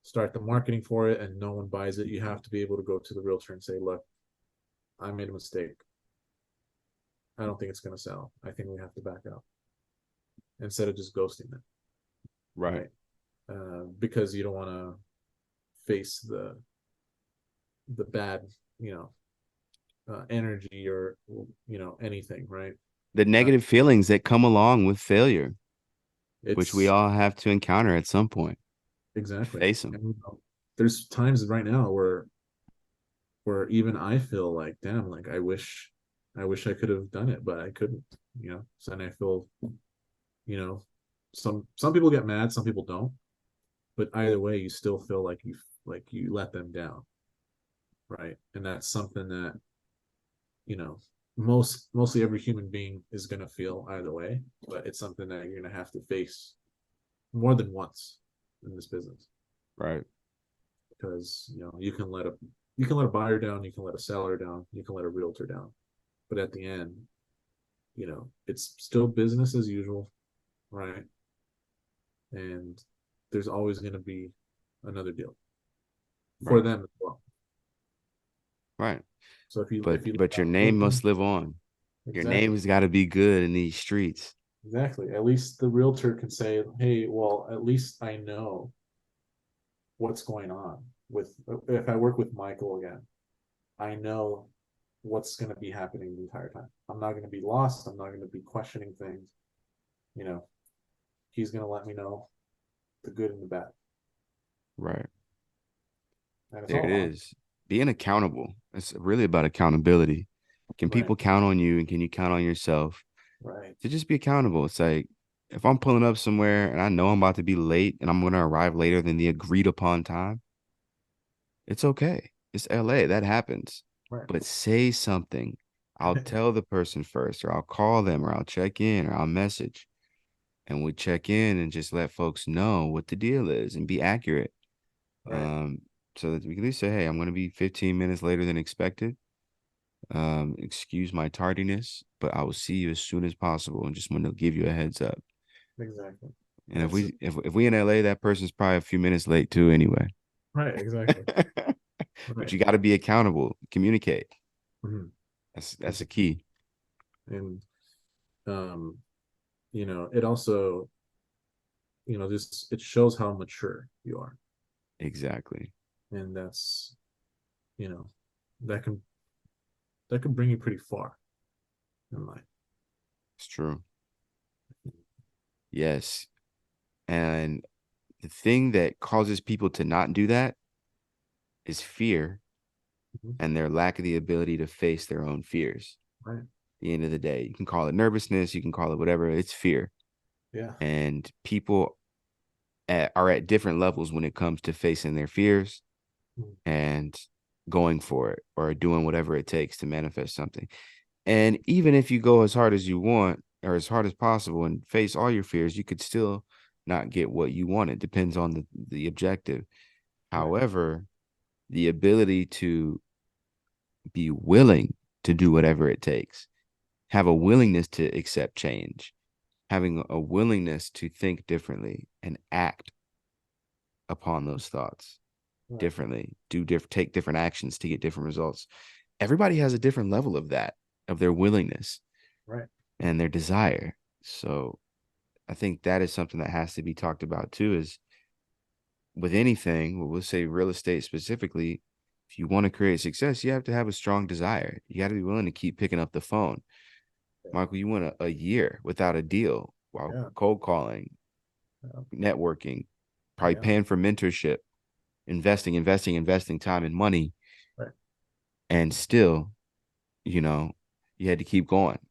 start the marketing for it and no one buys it. You have to be able to go to the realtor and say, look, I made a mistake. I don't think it's going to sell. I think we have to back out, instead of just ghosting them, Right. right? Because you don't want to face the bad, you know, energy or anything, right? The Uh, negative feelings that come along with failure, which we it's all have to encounter at some point. exactly. Face them. And, there's times right now where even I feel like, damn, like I wish I could have done it, but I couldn't. So then I feel, you know, some people get mad, some people don't, but either way, you still feel like you let them down, right? And that's something that you know mostly every human being is gonna feel either way, but it's something that you're gonna have to face more than once in this business, Right. because you can let a buyer down, you can let a seller down, you can let a realtor down, but at the end, it's still business as usual, right? And there's always going to be another deal for Right. them as well. Right. So if you But if you let but your that one name person, must live on. Your name exactly, has got to be good in these streets. exactly. At least the realtor can say, hey, well, at least I know what's going on with, if I work with Michael again, I know what's going to be happening the entire time. I'm not going to be lost. I'm not going to be questioning things. You know, he's gonna let me know the good and the bad. Right. And it's There it all on. is. Being accountable. It's really about accountability. Can Right, people count on you and can you count on yourself right, to just be accountable? It's like if I'm pulling up somewhere and I know I'm about to be late and I'm going to arrive later than the agreed upon time, it's okay. It's LA. That happens. right, But say something. I'll tell the person first, or I'll call them, or I'll check in, or I'll message. And we check in and just let folks know what the deal is and be accurate. right. Um, so that we can at least say, hey, I'm going to be 15 minutes later than expected. Excuse my tardiness, but I will see you as soon as possible and just want to give you a heads up. Exactly. And And if it's we if we in LA, that person's probably a few minutes late too anyway. right, exactly. But Right. you got to be accountable, communicate. Mhm. That's a key. And um, it also, this it shows how mature you are. Exactly. And that's, you know, that can bring you pretty far in life. It's true. Yes. And the thing that causes people to not do that is fear Mhm. and their lack of the ability to face their own fears. Right. At the end of the day, you can call it nervousness, you can call it whatever, it's fear. Yeah. And people are at different levels when it comes to facing their fears Mhm. and going for it or doing whatever it takes to manifest something. And even if you go as hard as you want or as hard as possible and face all your fears, you could still not get what you want. It depends on the objective. Right. However, the ability to be willing to do whatever it takes, have a willingness to accept change, having a willingness to think differently and act upon those thoughts Right. differently, take different actions to get different results. Everybody has a different level of that, of their willingness Right. and their desire. So I think that is something that has to be talked about too, is with anything, we'll say real estate specifically, if you want to create success, you have to have a strong desire. You got to be willing to keep picking up the phone. Yeah. Michael, you went a year without a deal while Yeah. cold calling, Yeah. networking, probably Yeah. paying for mentorship, investing time and money, Right. and still, you know, you had to keep going, Yeah.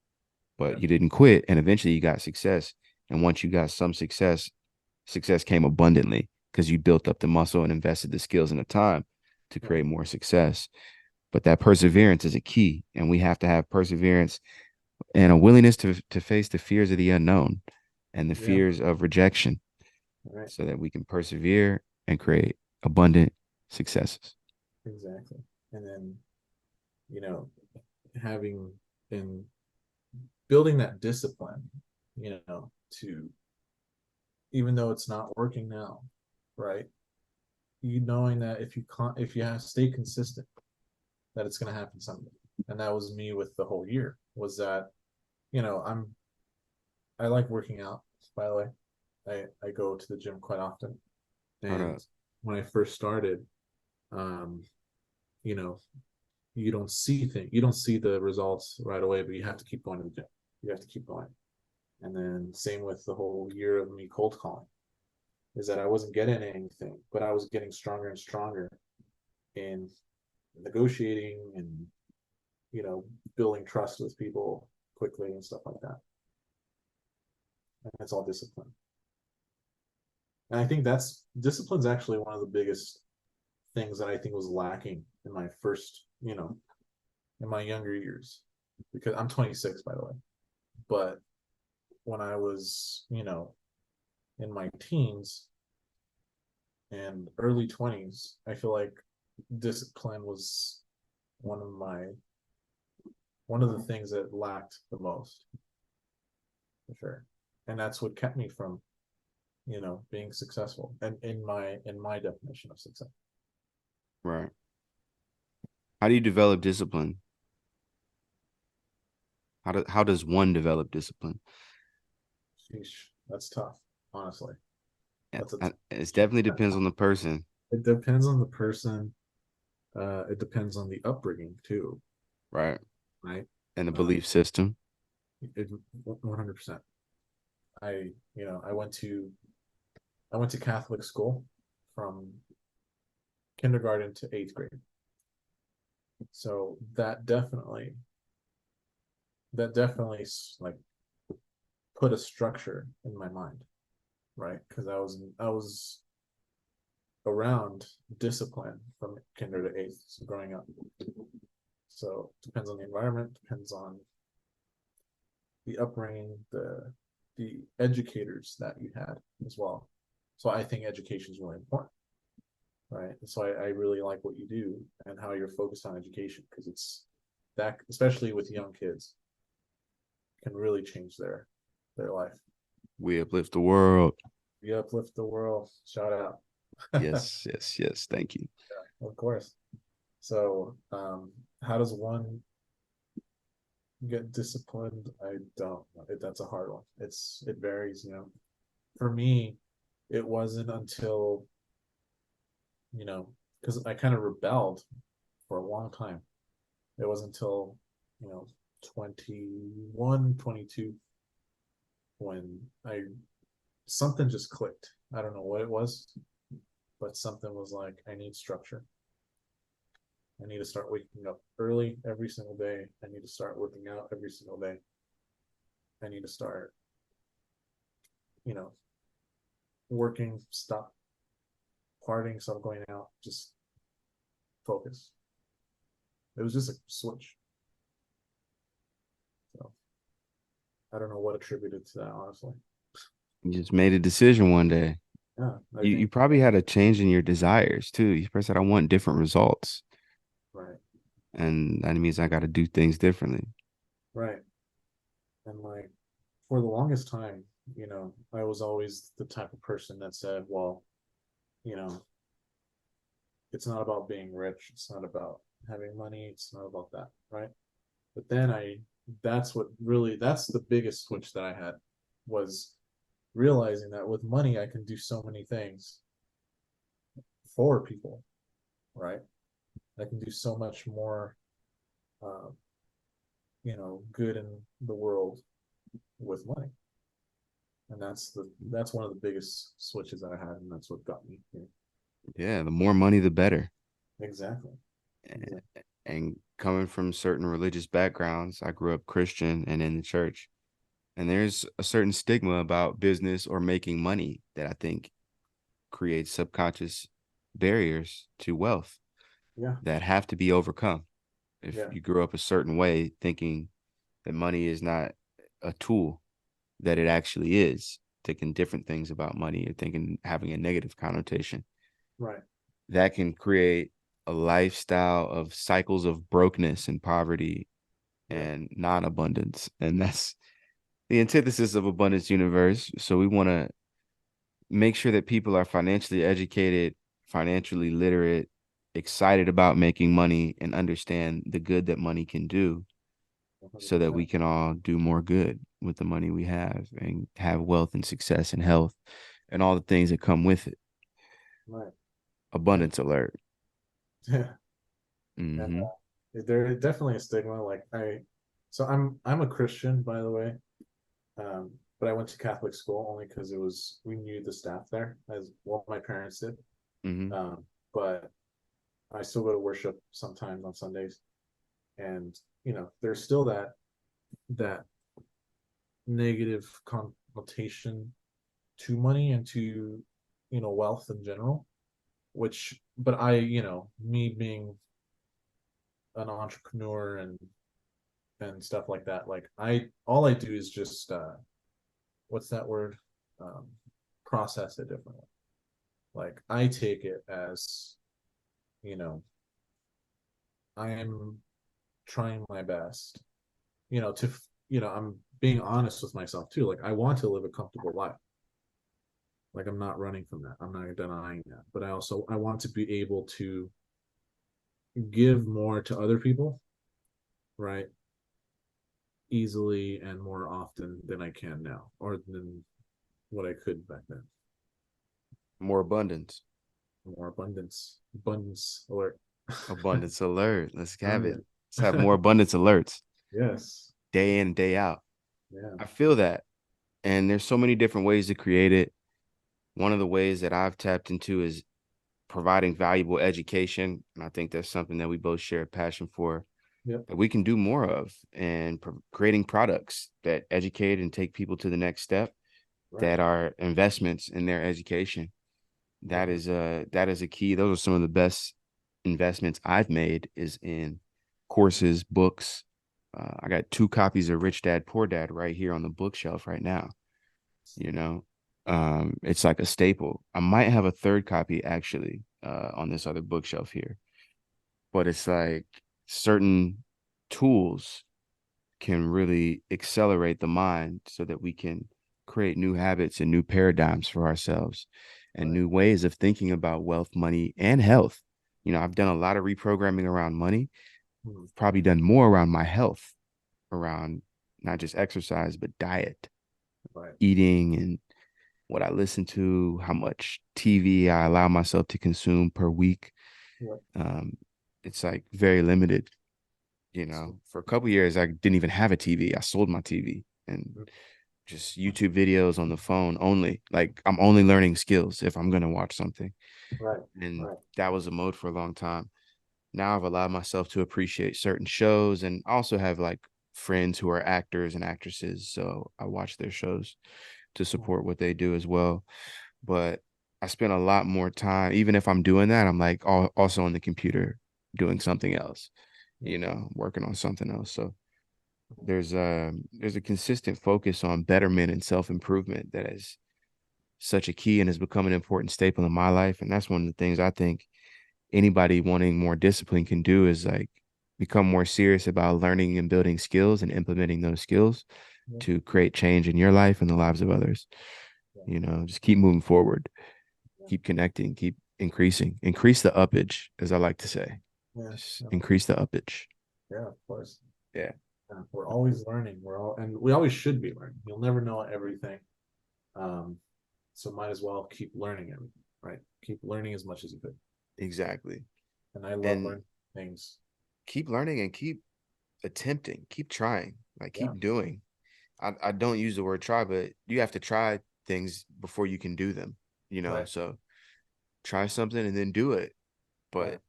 but you didn't quit, and eventually you got success. And once you got some success, success came abundantly because you built up the muscle and invested the skills and the time to Right. create more success. But that perseverance is a key, and we have to have perseverance and a willingness to face the fears of the unknown and the Yeah. fears of rejection Right. so that we can persevere and create abundant successes. Exactly. And then, you know, having and building that discipline, to, even though it's not working now, right? You knowing that if you have stay consistent, that it's going to happen someday. And that was me with the whole year. Was that, you know I'm I like working out. By the way, I go to the gym quite often. Hold And up. when I first started, um, you know, you don't see the results right away, but you have to keep going to the gym. You have to keep going. And then same with the whole year of me cold calling, is that I wasn't getting anything, but I was getting stronger and stronger in negotiating and, building trust with people quickly and stuff like that. And it's all discipline. And I think that's discipline's actually one of the biggest things that I think was lacking in my first, in my younger years. Because I'm 26, by the way. But when I was, in my teens and early 20s, I feel like discipline was one of my one of the things that lacked the most, for sure. And that's what kept me from, being successful and in my definition of success. Right. How do you develop discipline? How does one develop discipline? Sheesh, that's tough, honestly. Yeah, That's a it definitely depends on the person, It depends on the person. It depends on the upbringing too, right? right? And the Uh, belief system. 100%. I, I went to Catholic school from kindergarten to eighth grade. So that definitely like put a structure in my mind, right? Because I was around discipline from kinder to eighth, so growing up. So depends on the environment, depends on the upbringing, the educators that you had as well. So I think education is really important, right? And so I really like what you do and how you're focused on education, because it's that, especially with young kids, can really change their life. We uplift the world. You uplift the world. Shout out. Yes, yes, yes. Thank you. Of course. So, how does one get disciplined? I don't know. That's a hard one. It varies, you know. For me, it wasn't until, you know, because I kind of rebelled for a long time. It wasn't until, you know, 21, 22 when I something just clicked. I don't know what it was, but something was like, I need structure. I need to start waking up early every single day. I need to start working out every single day. I need to start, you know, working, stop partying, stop going out, just focus. It was just a switch. So I don't know what attributed to that, honestly. You just made a decision one day. Yeah, I You think, probably had a change in your desires too. You first said, I want different results. right, And that means I got to do things differently. right. And like for the longest time, I was always the type of person that said, well, you know, it's not about being rich. It's not about having money. It's not about that, right? But then that's the biggest switch that I had, was realizing that with money, I can do so many things for people, right? I can do so much more, uh, good in the world with money. And that's one of the biggest switches that I had, and that's what got me here. Yeah, the more money, the better. Exactly. And Exactly. coming from certain religious backgrounds, I grew up Christian and in the church. And there's a certain stigma about business or making money that I think creates subconscious barriers to wealth Yeah. that have to be overcome. If Yeah. you grew up a certain way, thinking that money is not a tool, that it actually is, thinking different things about money or thinking having a negative connotation, Right. that can create a lifestyle of cycles of brokenness and poverty Yeah. and non-abundance. And that's the antithesis of abundance universe. So we want to make sure that people are financially educated, financially literate, excited about making money, and understand the good that money can do, so that 100%. we can all do more good with the money we have and have wealth and success and health and all the things that come with it. Right. Yeah. Abundance alert. Yeah. And Mm-hmm. there is definitely a stigma. So I'm a Christian, by the way. But I went to Catholic school only because we knew the staff there, as well my parents did. Mm-hmm. But I still go to worship sometimes on Sundays, and there's still that negative connotation to money and to wealth in general. Which, but me being an entrepreneur and stuff like that, like I all I do is just what's that word? Um, process it differently. Like I take it as, you know, I am trying my best, to, I'm being honest with myself too. Like I want to live a comfortable life. Like I'm not running from that. I'm not denying that. But I want to be able to give more to other people, right? Easily and more often than I can now, or than what I could back then. More abundance. More abundance alert. Abundance alert. Let's have it. Let's have Yeah. more abundance alerts Yes. day in and day out. Yeah. I feel that. And there's so many different ways to create it. One of the ways that I've tapped into is providing valuable education. And I think that's something that we both share a passion for, Yep. that we can do more of, and creating products that educate and take people to the next step, Right. that are investments in their education. Right. That is a key. Those are some of the best investments I've made, is in courses, books. I got 2 copies of Rich Dad Poor Dad right here on the bookshelf right now. You know, it's like a staple. I might have a third copy actually on this other bookshelf here, but it's like certain tools can really accelerate the mind so that we can create new habits and new paradigms for ourselves, and Right. new ways of thinking about wealth, money, and health. I've done a lot of reprogramming around money, Mhm. probably done more around my health, around not just exercise, but diet, Right. eating, and what I listen to, how much TV I allow myself to consume per week. Yep. Um, it's like very limited. For a couple years, I didn't even have a TV. I sold my TV and just YouTube videos on the phone only. Like, I'm only learning skills if I'm going to watch something. Right. And Right. that was a mode for a long time. Now I've allowed myself to appreciate certain shows, and also have like friends who are actors and actresses. So I watch their shows to support what they do as well. But I spend a lot more time, even if I'm doing that, I'm like also on the computer doing something else, Yeah. working on something else. So there's a consistent focus on betterment and self-improvement that is such a key and has become an important staple in my life. And that's one of the things I think anybody wanting more discipline can do, is like become more serious about learning and building skills and implementing those skills Yeah. to create change in your life and the lives of others. Yeah. Just keep moving forward, Yeah. keep connecting, keep increase the uppage, as I like to say. Yeah. Just Yeah. increase the uppage. Yeah, of course. Yeah, We're always learning. And we always should be learning. You'll never know everything. Um, so might as well keep learning everything, right? Keep learning as much as you could. exactly. And I love And learning things. keep learning and keep attempting, keep trying, like Yeah, keep doing. I don't use the word try, but you have to try things before you can do them, right, so try something and then do it. right, But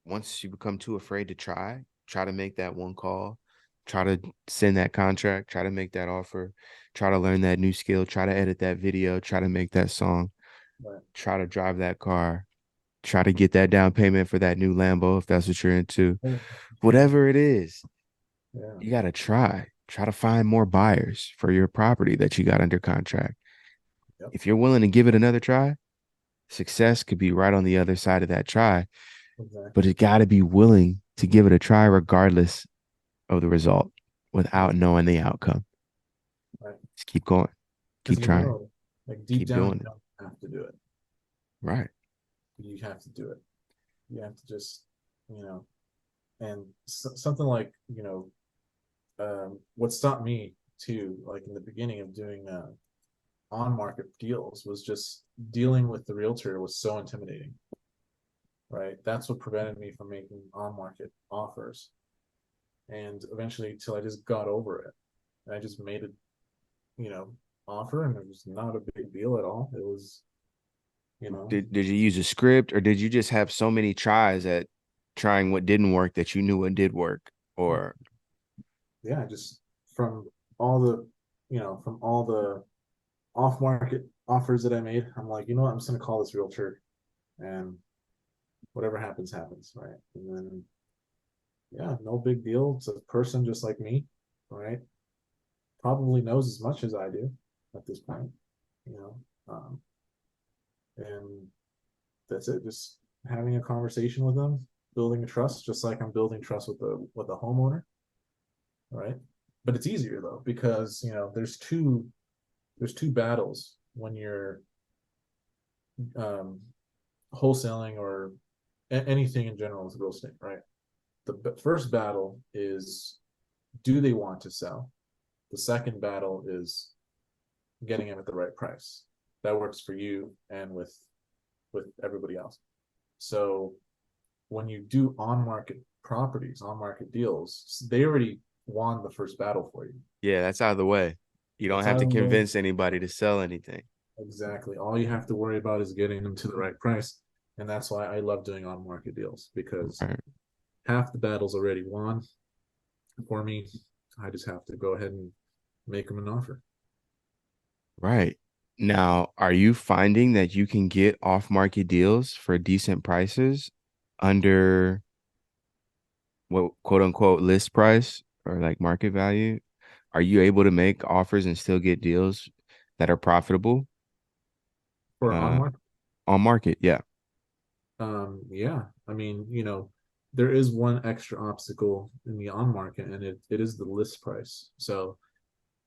once you become too afraid to try to make that one call, try to send that contract, try to make that offer, try to learn that new skill, try to edit that video, try to make that song, right. try to drive that car, try to get that down payment for that new Lambo if that's what you're into. Yeah, Whatever it is, yeah, you got to try to find more buyers for your property that you got under contract. yep, If you're willing to give it another try, success could be right on the other side of that try, but exactly. it got to be willing to give it a try regardless of the result, Yeah, without knowing the outcome. right. Just keep going, Because keep trying, like deep keep down, doing you it. don't have to do it. Right. You have to do it. You have to just, you know, and something like, what stopped me too, like in the beginning of doing on market deals, was just dealing with the realtor was so intimidating, right? That's what prevented me from making on market offers. And eventually, till I just got over it, and I just made it, you know, offer, and it was not a big deal at all. It was, you know, Did you use a script, or did you just have so many tries at trying what didn't work that you knew what did work? Or yeah, just from all the, from all the off market offers that I made, I'm like, you know what, I'm just gonna call this realtor, and whatever happens, happens, right? And then, yeah, no big deal. It's a person just like me, right? Probably knows as much as I do at this point, you know. And that's it. Just having a conversation with them, building a trust, just like I'm building trust with the homeowner, right? But it's easier though, because there's two battles when you're um, wholesaling or anything in general with real estate, right? The first battle is, do they want to sell? The second battle is getting them at the right price. That works for you and with everybody else. So when you do on market properties, on market deals, they already won the first battle for you. yeah, that's out of the way. You don't That's have how to it goes. convince anybody to sell anything. Exactly. All you have to worry about is getting them to the right price. And that's why I love doing on market deals, because Right. half the battle's already won for me. I just have to go ahead and make them an offer. Right. Now, are you finding that you can get off-market deals for decent prices under what quote unquote list price or like market value? Are you able to make offers and still get deals that are profitable For on uh market, on market? Yeah. yeah. I mean, there is one extra obstacle in the on market, and it is the list price. So,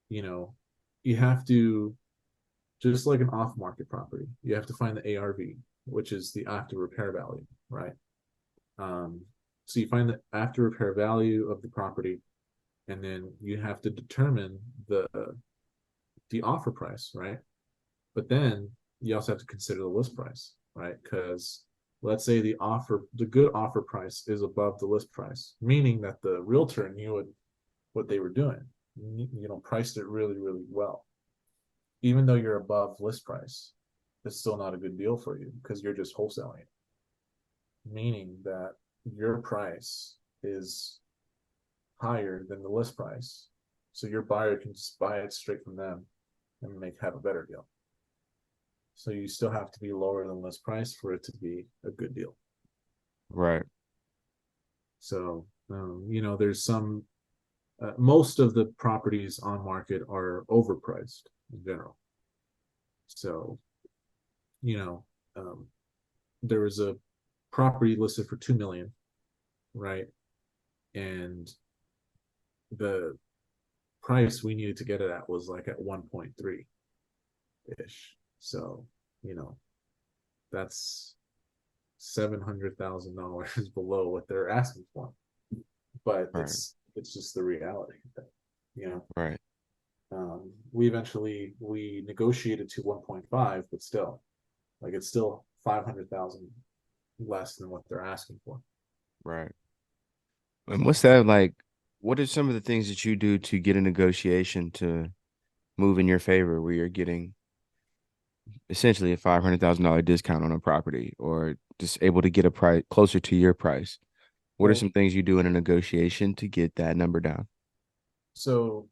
you know, you have to, just like an off market property, you have to find the ARV, which is the after repair value, right? Um, so you find the after repair value of the property, and then you have to determine the offer price, right? But then you also have to consider the list price, right? Because let's say the good offer price is above the list price, meaning that the realtor knew what they were doing, priced it really, really well. Even though you're above list price, it's still not a good deal for you because you're just wholesaling it, meaning that your price is higher than the list price. So your buyer can just buy it straight from them and have a better deal. So you still have to be lower than list price for it to be a good deal. Right. So, there's most of the properties on market are overpriced in general. So, you know, um, there was a property listed for 2 million, right? And the price we needed to get it at was like at 1.3 ish. So, you know, that's $700,000 below what they're asking for. But Right. it's just the reality. You know, Right. we negotiated to 1.5, but still, like it's still 500,000 less than what they're asking for. Right. And So what's that like? What are some of the things that you do to get a negotiation to move in your favor where you're getting essentially a $500,000 discount on a property or just able to get a price closer to your price? What are well, some things you do in a negotiation to get that number down? so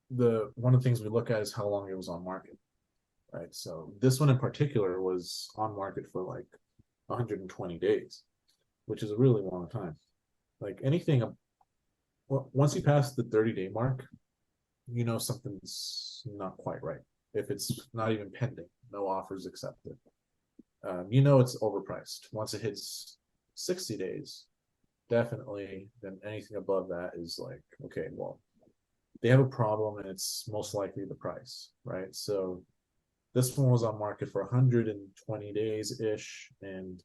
the one of the things we look at is how long it was on market, right? So this one in particular was on market for like 120 days, which is a really long time. Like anything, once you pass the 30-day mark, something's not quite right. If it's not even pending, no offers accepted, it's overpriced. Once it hits 60 days, definitely, then anything above that is like, okay, well, they have a problem and it's most likely the price, right? So this one was on market for 120 days ish. And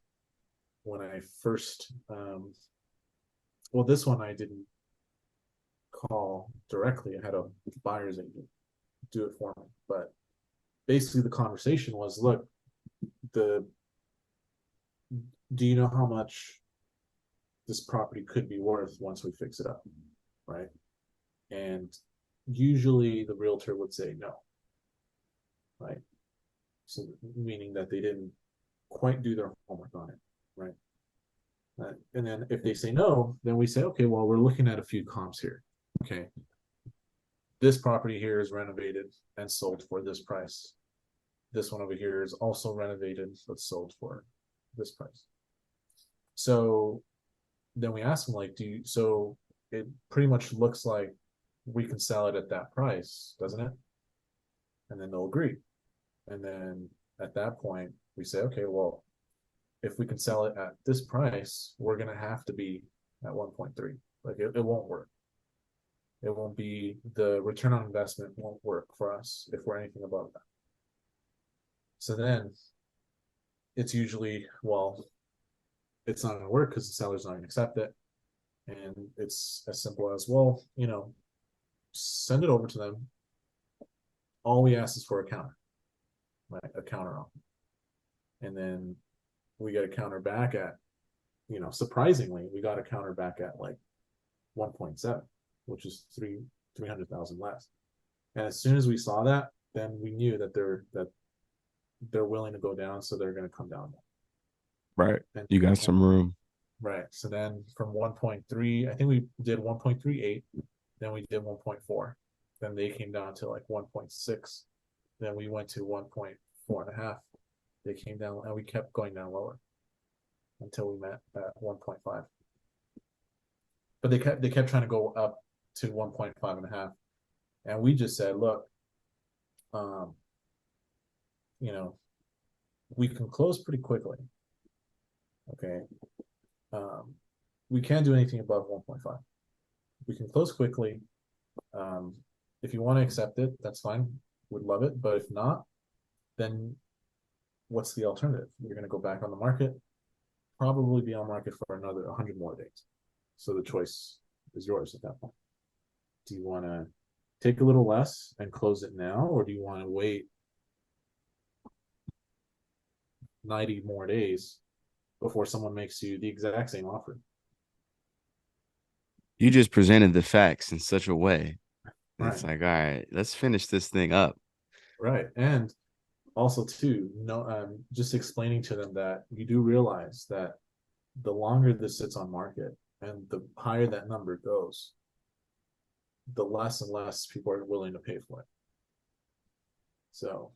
when I first, well, this one I didn't call directly. I had a buyer's agent do it for me. But basically, the conversation was, look, the do you know how much this property could be worth once we fix it up, right? And usually the realtor would say no, right? So meaning that they didn't quite do their homework on it, right? And then if they say no, then we say, okay, well, we're looking at a few comps here. Okay, this property here is renovated and sold for this price. This one over here is also renovated but sold for this price. So then we ask them, like, so it pretty much looks like we can sell it at that price, doesn't it? And then they'll agree. And then at that point, we say, okay, well, if we can sell it at this price, we're going to have to be at 1.3. Like it won't work. It won't be, the return on investment won't work for us if we're anything above that. So then it's usually, well, it's not going to work because the seller's not going to accept it. And it's as simple as, well, send it over to them. All we ask is for a counter, right? A counter offer. And then we get a counter back at, surprisingly, we got a counter back at like 1.7, which is 300,000 less. And as soon as we saw that, then we knew that they're willing to go down, so they're going to come down. Right. And, You got and some room. right. So then from 1.3, I think we did 1.38, then we did 1.4. Then they came down to like 1.6. Then we went to 1.4 and a half. They came down and we kept going down lower until we met at 1.5. But they kept trying to go up to 1.5 and a half. And we just said, look, um, you know, we can close pretty quickly. Okay. Um, we can't do anything above 1.5. We can close quickly. Um, if you want to accept it, that's fine. Would love it. But if not, then what's the alternative? You're going to go back on the market, probably be on market for another 100 more days. So the choice is yours at that point. Do you want to take a little less and close it now, or do you want to wait 90 more days before someone makes you the exact same offer? You just presented the facts in such a way. Right. It's like, all right, let's finish this thing up. Right. And also too, no, just explaining to them that you do realize that the longer this sits on market and the higher that number goes, the less and less people are willing to pay for it. So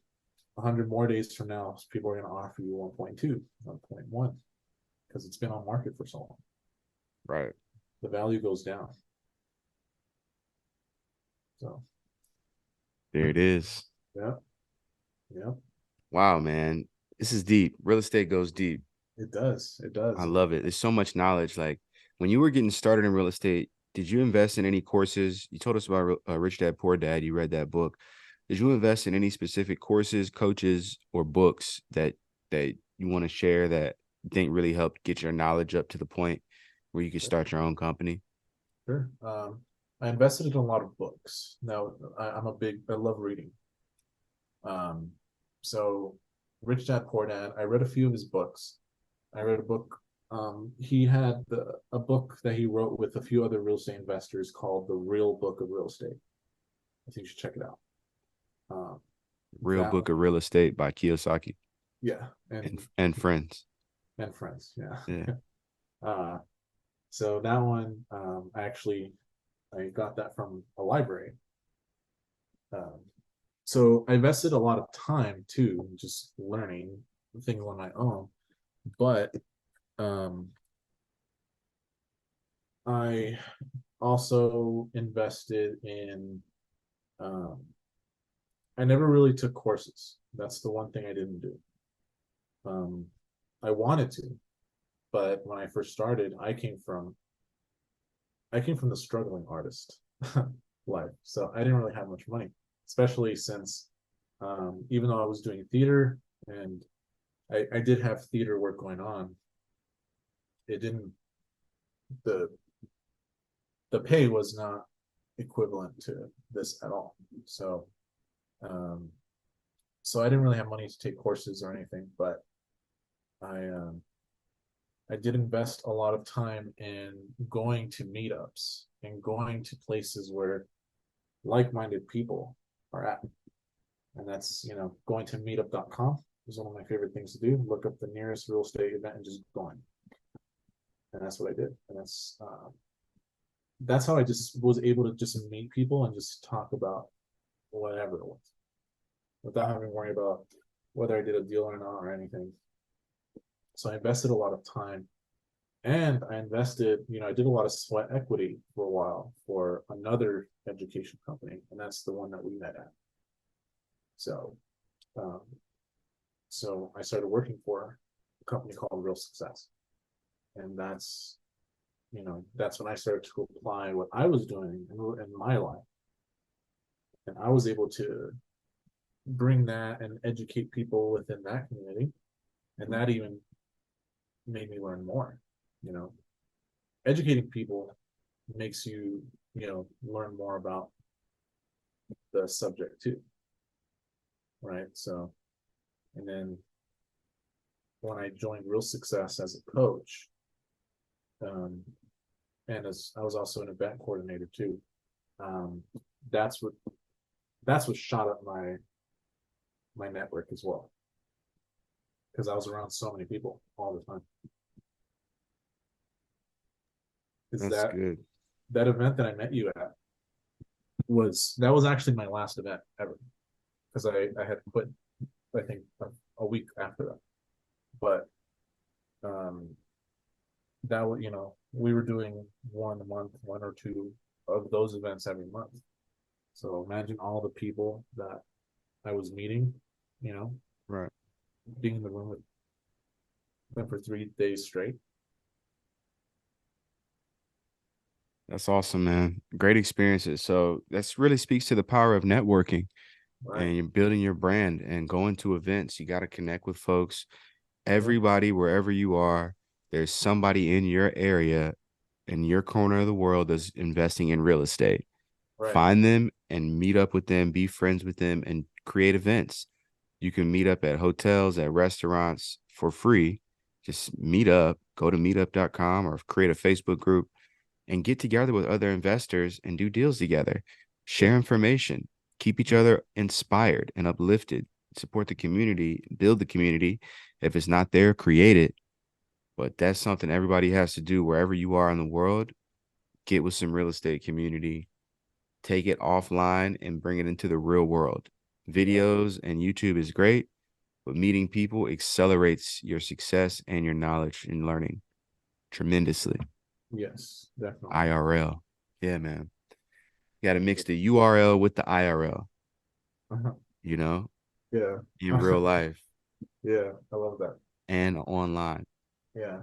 100 more days from now, people are going to offer you 1.2, 1.1, because it's been on market for so long. Right. The value goes down. So There it is. yeah, yeah, Wow, man. This is deep. Real estate goes deep. it does. It I does. love it. There's so much knowledge. Like when you were getting started in real estate, did you invest in any courses? You told us about Rich Dad Poor Dad. You read that book. Did you invest in any specific courses, coaches, or books that you want to share that you think really helped get your knowledge up to the point where you could Sure. start your own company? Sure. I invested in a lot of books. Now, I love reading. Um, so Rich Dad Poor Dad, I read a few of his books. I read a book. He had a book that he wrote with a few other real estate investors called The Real Book of Real Estate. I think you should check it out. Um, Real that Book of Real Estate by Kiyosaki yeah, and friends. and friends, yeah. Yeah. uh, so that one, I got that from a library. Um, so I invested a lot of time too, just learning things on my own. But um, I also invested in. Um, I never really took courses. That's the one thing I didn't do. Um, I wanted to, but when I first started, I came from the struggling artist life, so I didn't really have much money, especially since even though I was doing theater and I did have theater work going on, it didn't the the pay was not equivalent to this at all. So um, so I didn't really have money to take courses or anything, but I I did invest a lot of time in going to meetups and going to places where like-minded people are at. And that's, going to meetup.com is one of my favorite things to do. Look up the nearest real estate event and just going. And that's what I did. And that's how I just was able to just meet people and just talk about whatever it was without having to worry about whether I did a deal or not or anything. So I invested a lot of time and I invested, I did a lot of sweat equity for a while for another education company. And that's the one that we met at. So, um, so I started working for a company called Real Success. And that's when I started to apply what I was doing in my life. And I was able to bring that and educate people within that community. And that even made me learn more. You know, educating people makes learn more about the subject too. Right. So, and then when I joined Real Success as a coach, um, and as I was also an event coordinator too, um, that's what that's what shot up my network as well, because I was around so many people all the time. Is That's good. that event that I met you at was actually my last event ever, because I had quit, I think a week after that. But um that was, we were doing one a month, one or two of those events every month. So imagine all the people that I was meeting, you know, Right. being in the room with them for 3 days straight. That's awesome, man. Great experiences. So that's really speaks to the power of networking Right. and you're building your brand and going to events. You got to connect with folks. Yeah. Everybody, wherever you are, there's somebody in your area, in your corner of the world that's investing in real estate. Right. Find them and meet up with them, be friends with them, and create events. You can meet up at hotels, at restaurants for free. Just meet up, go to meetup.com or create a Facebook group and get together with other investors and do deals together. Yeah. Share information, keep each other inspired and uplifted, support the community, build the community. If it's not there, create it. But that's something everybody has to do wherever you are in the world. Get with some real estate community, take it offline and bring it into the real world. Yeah. Videos and YouTube is great, but meeting people accelerates your success and your knowledge and learning tremendously. Yes, definitely. IRL. Yeah, man. You got to mix the URL with the IRL, Uh-huh. you know, Yeah. in real life Yeah, I love that. and online. Yeah.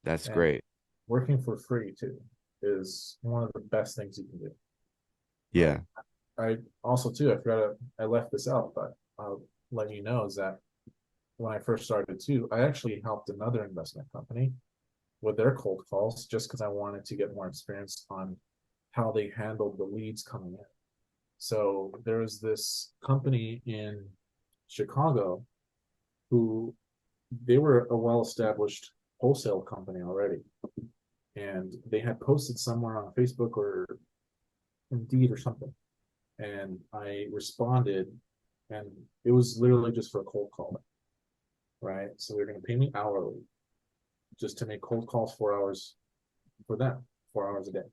That's And great. working for free too is one of the best things you can do. Like, Yeah. I also too, I left this out, but I'll let you know is that when I first started too, I actually helped another investment company with their cold calls just because I wanted to get more experience on how they handled the leads coming in. So there was this company in Chicago who they were a well-established wholesale company already, and they had posted somewhere on Facebook or Indeed or something, and I responded, and it was literally just for a cold call, right? So they're going to pay me hourly just to make cold calls 4 hours for them, 4 hours a day.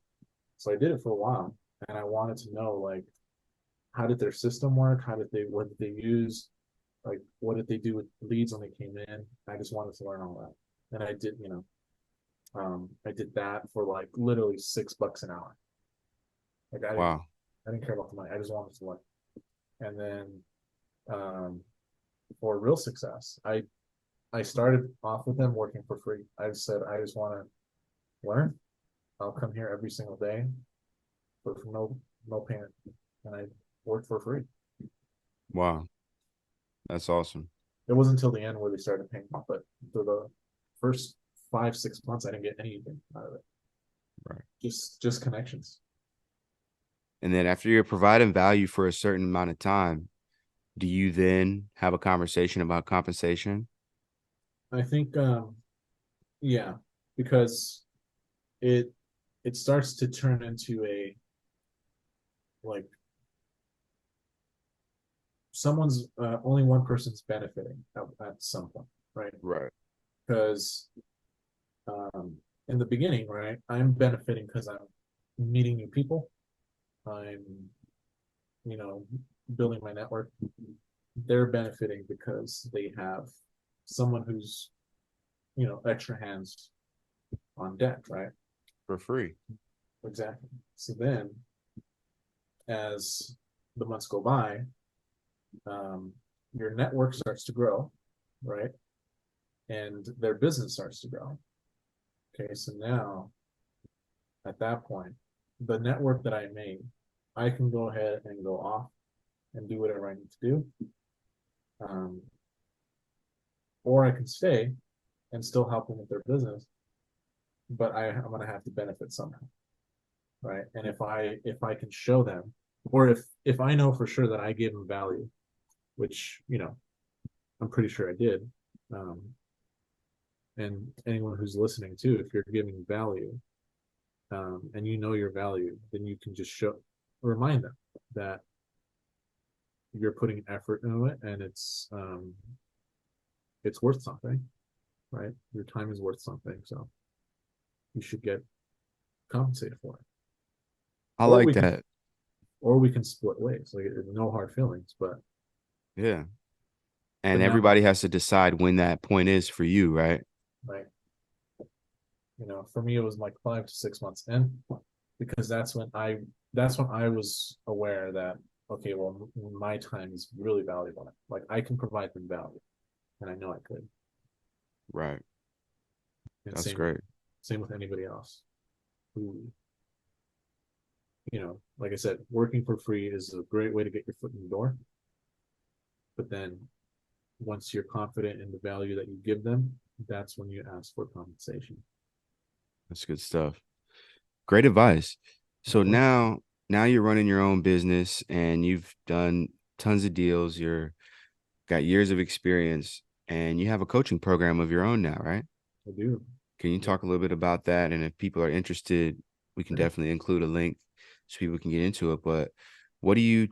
So I did it for a while, and I wanted to know, like, how did their system work? What did they use? Like, what did they do with leads when they came in? I just wanted to learn all that, and I did, I did that for like literally $6 an hour. Like Wow. I didn't care about the money. I just wanted to learn. And then um, for real success, I started off with them working for free. I said I just want to learn. I'll come here every single day for no payment, and I worked for free. Wow. That's awesome. It wasn't until the end where they started paying me, but for the first 5 6 months, I didn't get anything out of it. Right. Just connections. And then after you're providing value for a certain amount of time, do you then have a conversation about compensation? I think yeah, because it it starts to turn into a, like, someone's only one person's benefiting at some point, right? Right. Because um, in the beginning, right, I'm benefiting because I'm meeting new people. I'm, you know, building my network. They're benefiting because they have someone who's, extra hands on deck, right? For free. Exactly. So then, as the months go by, um, your network starts to grow, right? And their business starts to grow. Okay, so now at that point, the network that I made, I can go ahead and go off and do whatever I need to do. Um, or I can stay and still help them with their business, but I'm gonna have to benefit somehow, right? And if I can show them, or if I know for sure that I gave them value, which I'm pretty sure I did, um, and anyone who's listening too, if you're giving value, and you know your value, then you can just remind them that you're putting effort into it, and it's worth something, right? Your time is worth something, so you should get compensated for it. I Or like we can that. or we can split ways. Like, no hard feelings, Yeah. And but now, everybody has to decide when that point is for you, right? like, for me, it was like 5 to 6 months in, because that's when I was aware that, okay, well, my time is really valuable. Like, I can provide them value, and I know I could. Right. And That's same with great. anybody else who, like I said, working for free is a great way to get your foot in the door. But then once you're confident in the value that you give them, that's when you ask for compensation. That's good stuff. Great advice. Of So course. now you're running your own business and you've done tons of deals. You're got years of experience and you have a coaching program of your own now, right? I do. Can you Yeah. talk a little bit about that? And if people are interested, we can Sure. definitely include a link so people can get into it. But what are you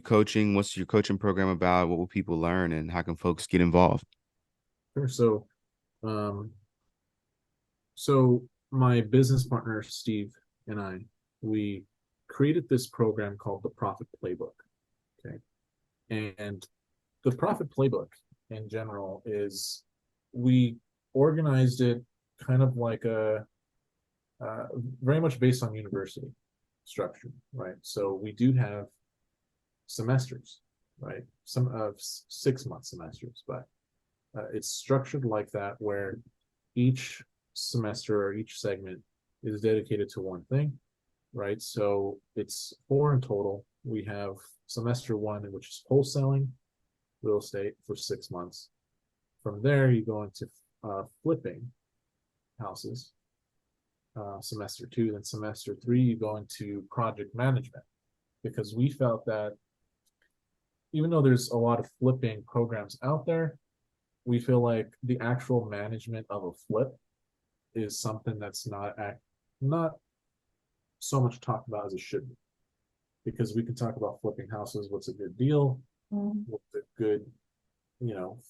coaching? What's your coaching program about? What will people learn and how can folks get involved? Sure. Um, so my business partner, Steve, and we created this program called the Profit Playbook. Okay. And the Profit Playbook in general is, we organized it kind of like uh, very much based on university structure, right? So we do have semesters, right? Some of 6 month semesters, but it's structured like that, where each semester or each segment is dedicated to one thing, right? So it's four in total. We have semester one, which is wholesaling real estate for 6 months. From there, you go into flipping houses, semester two. Then semester three, you go into project management, because we felt that even though there's a lot of flipping programs out there, we feel like the actual management of a flip is something that's not so much talked about as it should be. Because we can talk about flipping houses, what's a good deal, what's a good,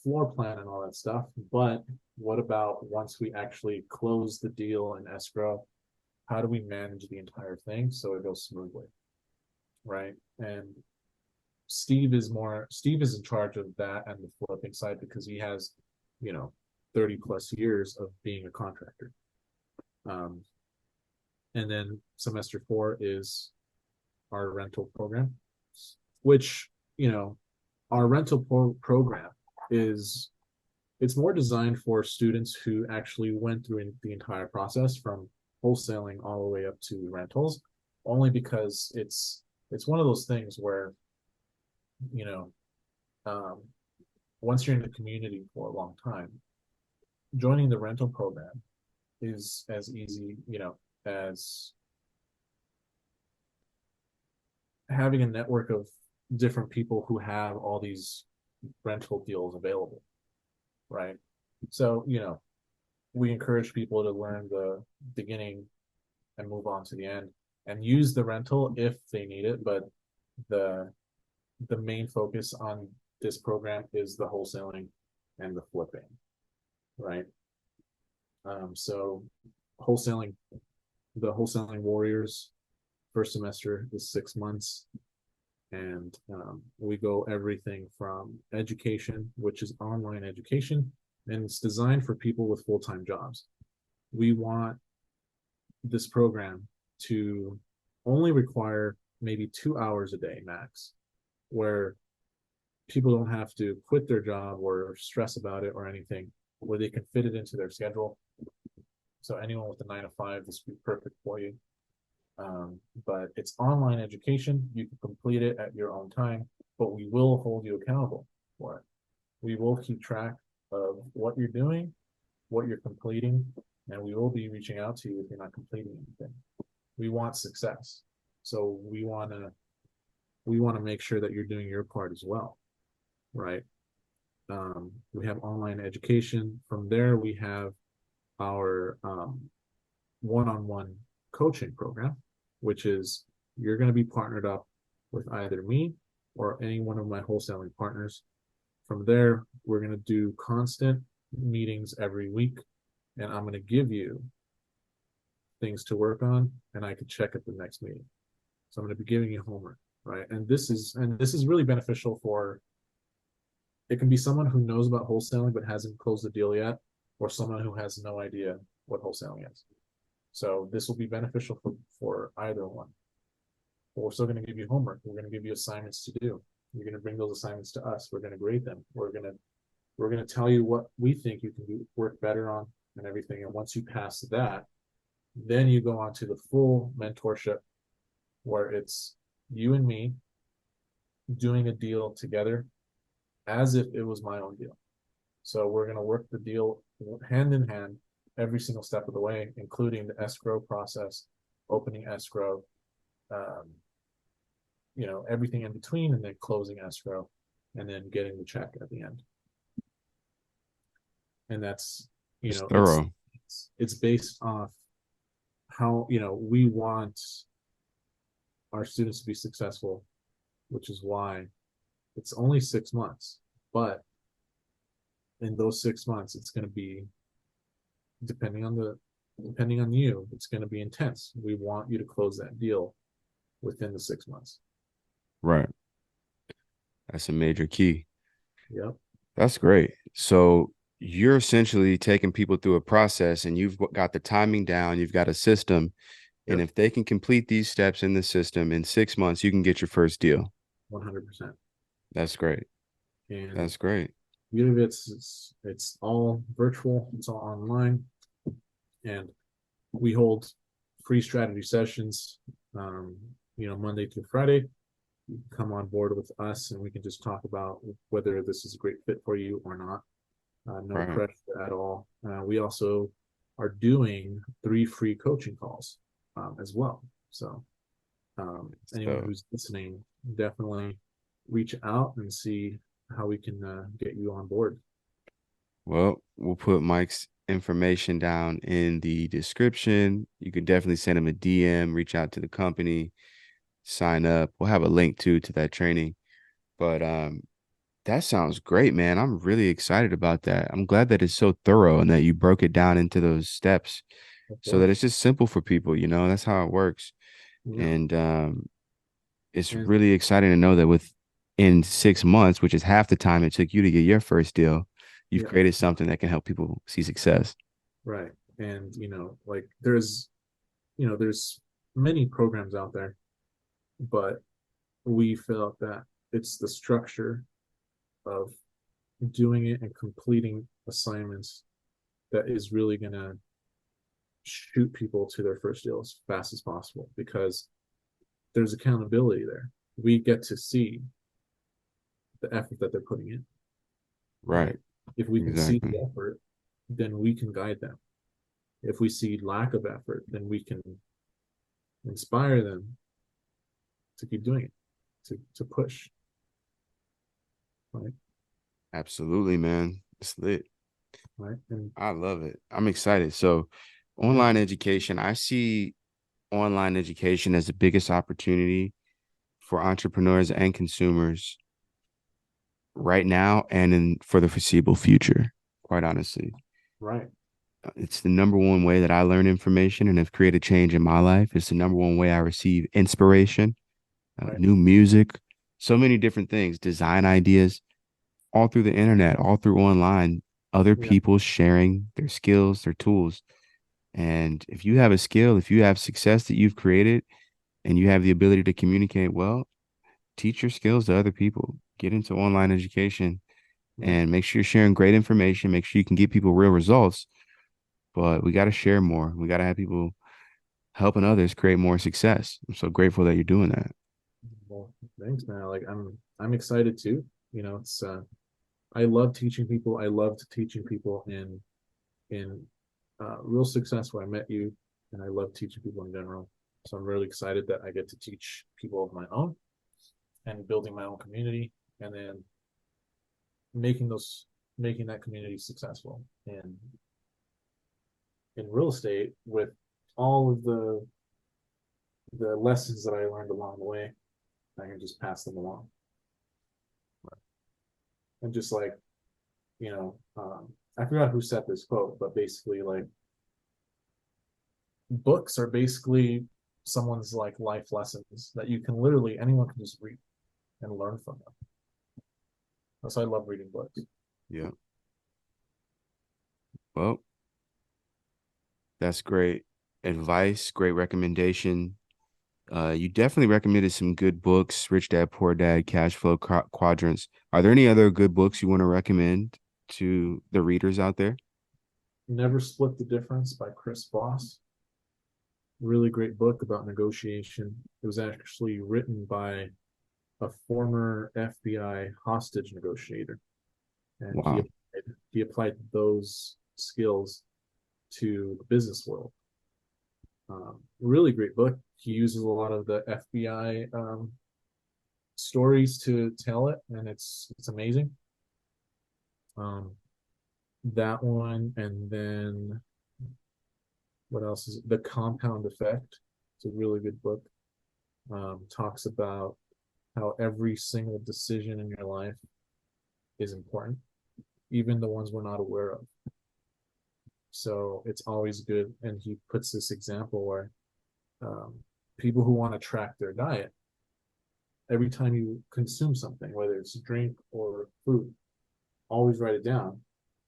floor plan and all that stuff. But what about once we actually close the deal in escrow? How do we manage the entire thing so it goes smoothly, right? And Steve is in charge of that and the flipping side, because he has, you know, 30 plus years of being a contractor. Um, and then semester four is our rental program, which, our rental program is, it's more designed for students who actually went through the entire process from wholesaling all the way up to rentals, only because it's one of those things where, you know, um, once you're in the community for a long time, joining the rental program is as easy, as having a network of different people who have all these rental deals available, right? So, we encourage people to learn the beginning and move on to the end and use the rental if they need it. But the the main focus on this program is the wholesaling and the flipping, right? So wholesaling, the wholesaling warriors, first semester is 6 months, and we go everything from education, which is online education, and it's designed for people with full-time jobs. We want this program to only require maybe 2 hours a day max, where people don't have to quit their job or stress about it or anything, where they can fit it into their schedule. So anyone with a 9 to 5, this would be perfect for you. But it's online education. You can complete it at your own time, but we will hold you accountable for it. We will keep track of what you're doing, what you're completing, and we will be reaching out to you if you're not completing anything. We want success. So we want to make sure that you're doing your part as well, right? We have online education. From there, we have our one-on-one coaching program, which is, you're going to be partnered up with either me or any one of my wholesaling partners. From there, we're going to do constant meetings every week, and I'm going to give you things to work on, and I can check at the next meeting. So I'm going to be giving you homework, right? And this is really beneficial for, it can be someone who knows about wholesaling but hasn't closed the deal yet, or someone who has no idea what wholesaling is. So this will be beneficial for either one. But we're still going to give you homework. We're going to give you assignments to do. You're going to bring those assignments to us. We're going to grade them. We're going to tell you what we think you can do, work better on, and everything. And once you pass that, then you go on to the full mentorship, where it's you and me doing a deal together as if it was my own deal. So we're going to work the deal hand in hand every single step of the way, including the escrow process, opening escrow, um, everything in between, and then closing escrow, and then getting the check at the end. And that's, It's it's thorough. it's based off how, we want our students to be successful, which is why it's only 6 months. But in those 6 months, it's going to be, depending on you, it's going to be intense. We want you to close that deal within the 6 months. Right. That's a major key. Yep. That's great. So you're essentially taking people through a process and you've got the timing down, you've got a system. And Yep. if they can complete these steps in the system in 6 months, you can get your first deal. 100%. That's great. And That's great. beauty of it's all virtual, it's all online, and we hold free strategy sessions, Monday through Friday. You can come on board with us, and we can just talk about whether this is a great fit for you or not. No Right. pressure at all. We also are doing 3 free coaching calls as well. So anyone So, who's listening, definitely reach out and see how we can get you on board. well, we'll put Mike's information down in the description. You could definitely send him a DM, reach out to the company, sign up. We'll have a link too to that training. But that sounds great, man. I'm really excited about that. I'm glad that it's so thorough and that you broke it down into those steps Of so that course. it's just simple for people, that's how it works. Yeah. And it's And really exciting to know that within 6 months, which is half the time it took you to get your first deal, you've yeah, created something that can help people see success. right. And like there's many programs out there, but we felt that it's the structure of doing it and completing assignments that is really gonna shoot people to their first deal as fast as possible, because there's accountability there. We get to see the effort that they're putting in, right? Right. If we can see Exactly. the effort, then we can guide them. If we see lack of effort, then we can inspire them to keep doing it, to push, right? Absolutely, man. It's lit. Right. And I love it. I'm excited. So, yeah, online education, I see online education as the biggest opportunity for entrepreneurs and consumers right now and for the foreseeable future, quite honestly. right, It's the number one way that I learn information and have created change in my life. It's the number one way I receive inspiration, right. new music, so many different things, design ideas, all through the internet, all through online, other Yeah, people sharing their skills, their tools. And if you have a skill, if you have success that you've created and you have the ability to communicate well, teach your skills to other people. Get into online education right. and make sure you're sharing great information. Make sure you can give people real results. But we got to share more. We got to have people helping others create more success. I'm so grateful that you're doing that. Well, thanks, man. Like I'm excited too. It's I love teaching people. I loved teaching people in real success where I met you, and I love teaching people in general. So I'm really excited that I get to teach people of my own and building my own community, and then making that community successful in real estate with all of the lessons that I learned along the way. I can just pass them along. And just like, I forgot who said this quote, but basically, like, books are basically someone's like life lessons that you can literally anyone can just read and learn from them. That's why I love reading books. Yeah. Well, that's great advice, great recommendation. You definitely recommended some good books, Rich Dad, Poor Dad, Cash Flow Quadrants. Are there any other good books you want to recommend to the readers out there? Never Split the Difference by Chris Voss. Really great book about negotiation. It was actually written by a former FBI hostage negotiator, and Wow. he applied those skills to the business world. Really great book. He uses a lot of the FBI stories to tell it, and it's amazing. Um, that one, and then what else is it? The Compound Effect? It's a really good book. Talks about how every single decision in your life is important, even the ones we're not aware of. So it's always good. And he puts this example where um, people who want to track their diet, every time you consume something, whether it's drink or food, always write it down.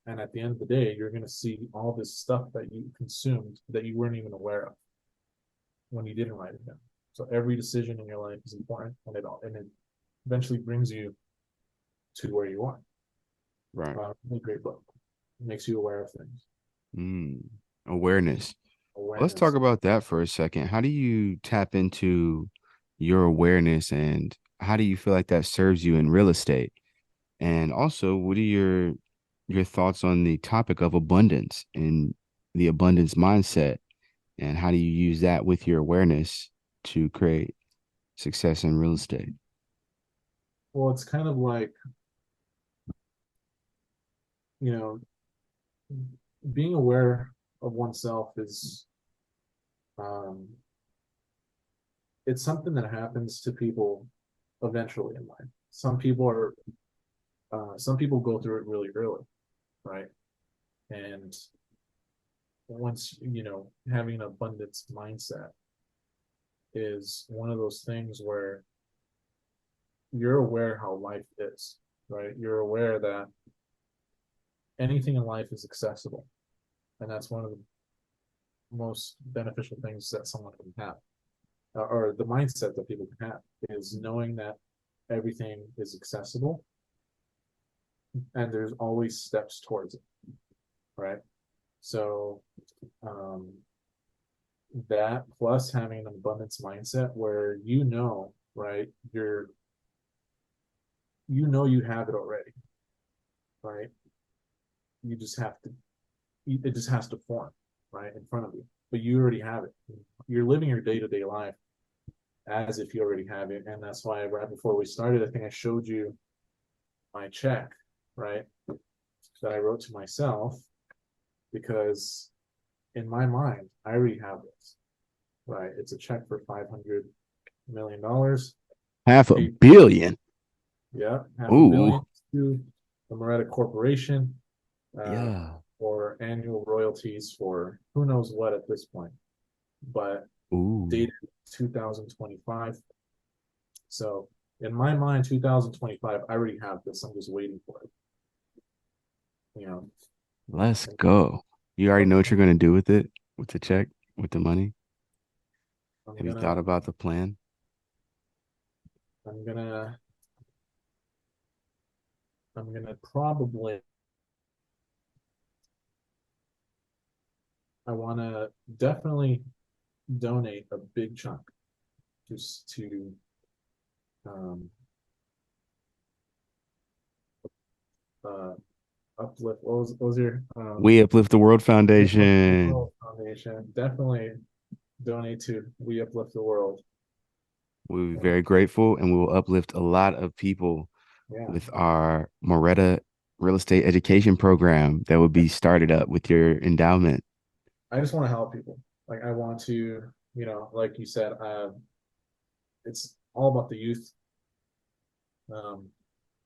And at the end of the day, you're going to see all this stuff that you consumed that you weren't even aware of when you didn't write it down. So every decision in your life is important, and it eventually brings you to where you are. Right. A great book. It makes you aware of things. Mm, awareness. Let's talk Awareness. about that for a second. How do you tap into your awareness and how do you feel like that serves you in real estate? And also, what are your thoughts on the topic of abundance and the abundance mindset? And how do you use that with your awareness to create success in real estate? Well, it's kind of like, you know, being aware of oneself is um, it's something that happens to people eventually in life. Some people go through it really early, right? And once having an abundance mindset is one of those things where you're aware how life is, right? You're aware that anything in life is accessible, and that's one of the most beneficial things that someone can have, or the mindset that people can have is knowing that everything is accessible and there's always steps towards it, right? So um, that plus having an abundance mindset where right, you have it already, right? You just have to, it just has to form right in front of you, but you already have it. You're living your day-to-day life as if you already have it. And that's why right before we started, I think I showed you my check, right, that I wrote to myself, because in my mind I already have this, right? It's a check for $500 million. Half a Paid, billion. yeah, half a Ooh. billion to the Moretta Corporation, uh, Yeah. for annual royalties for who knows what at this point, but Ooh. dated 2025. So in my mind, 2025, I already have this. I'm just waiting for it. You know, Let's go. You already know what you're gonna do with it, with the check, with the money. I'm Have you thought gonna, about the plan? I'm gonna, I'm gonna probably. I want to definitely donate a big chunk just to um, uh, uplift. What was your We Uplift the World Foundation. World Foundation? Definitely donate to We Uplift the World. We'll be And very grateful and we will uplift a lot of people yeah, with our Moretta real estate education program that will be started up with your endowment. I just want to help people. Like I want to, like you said, it's all about the youth. Um,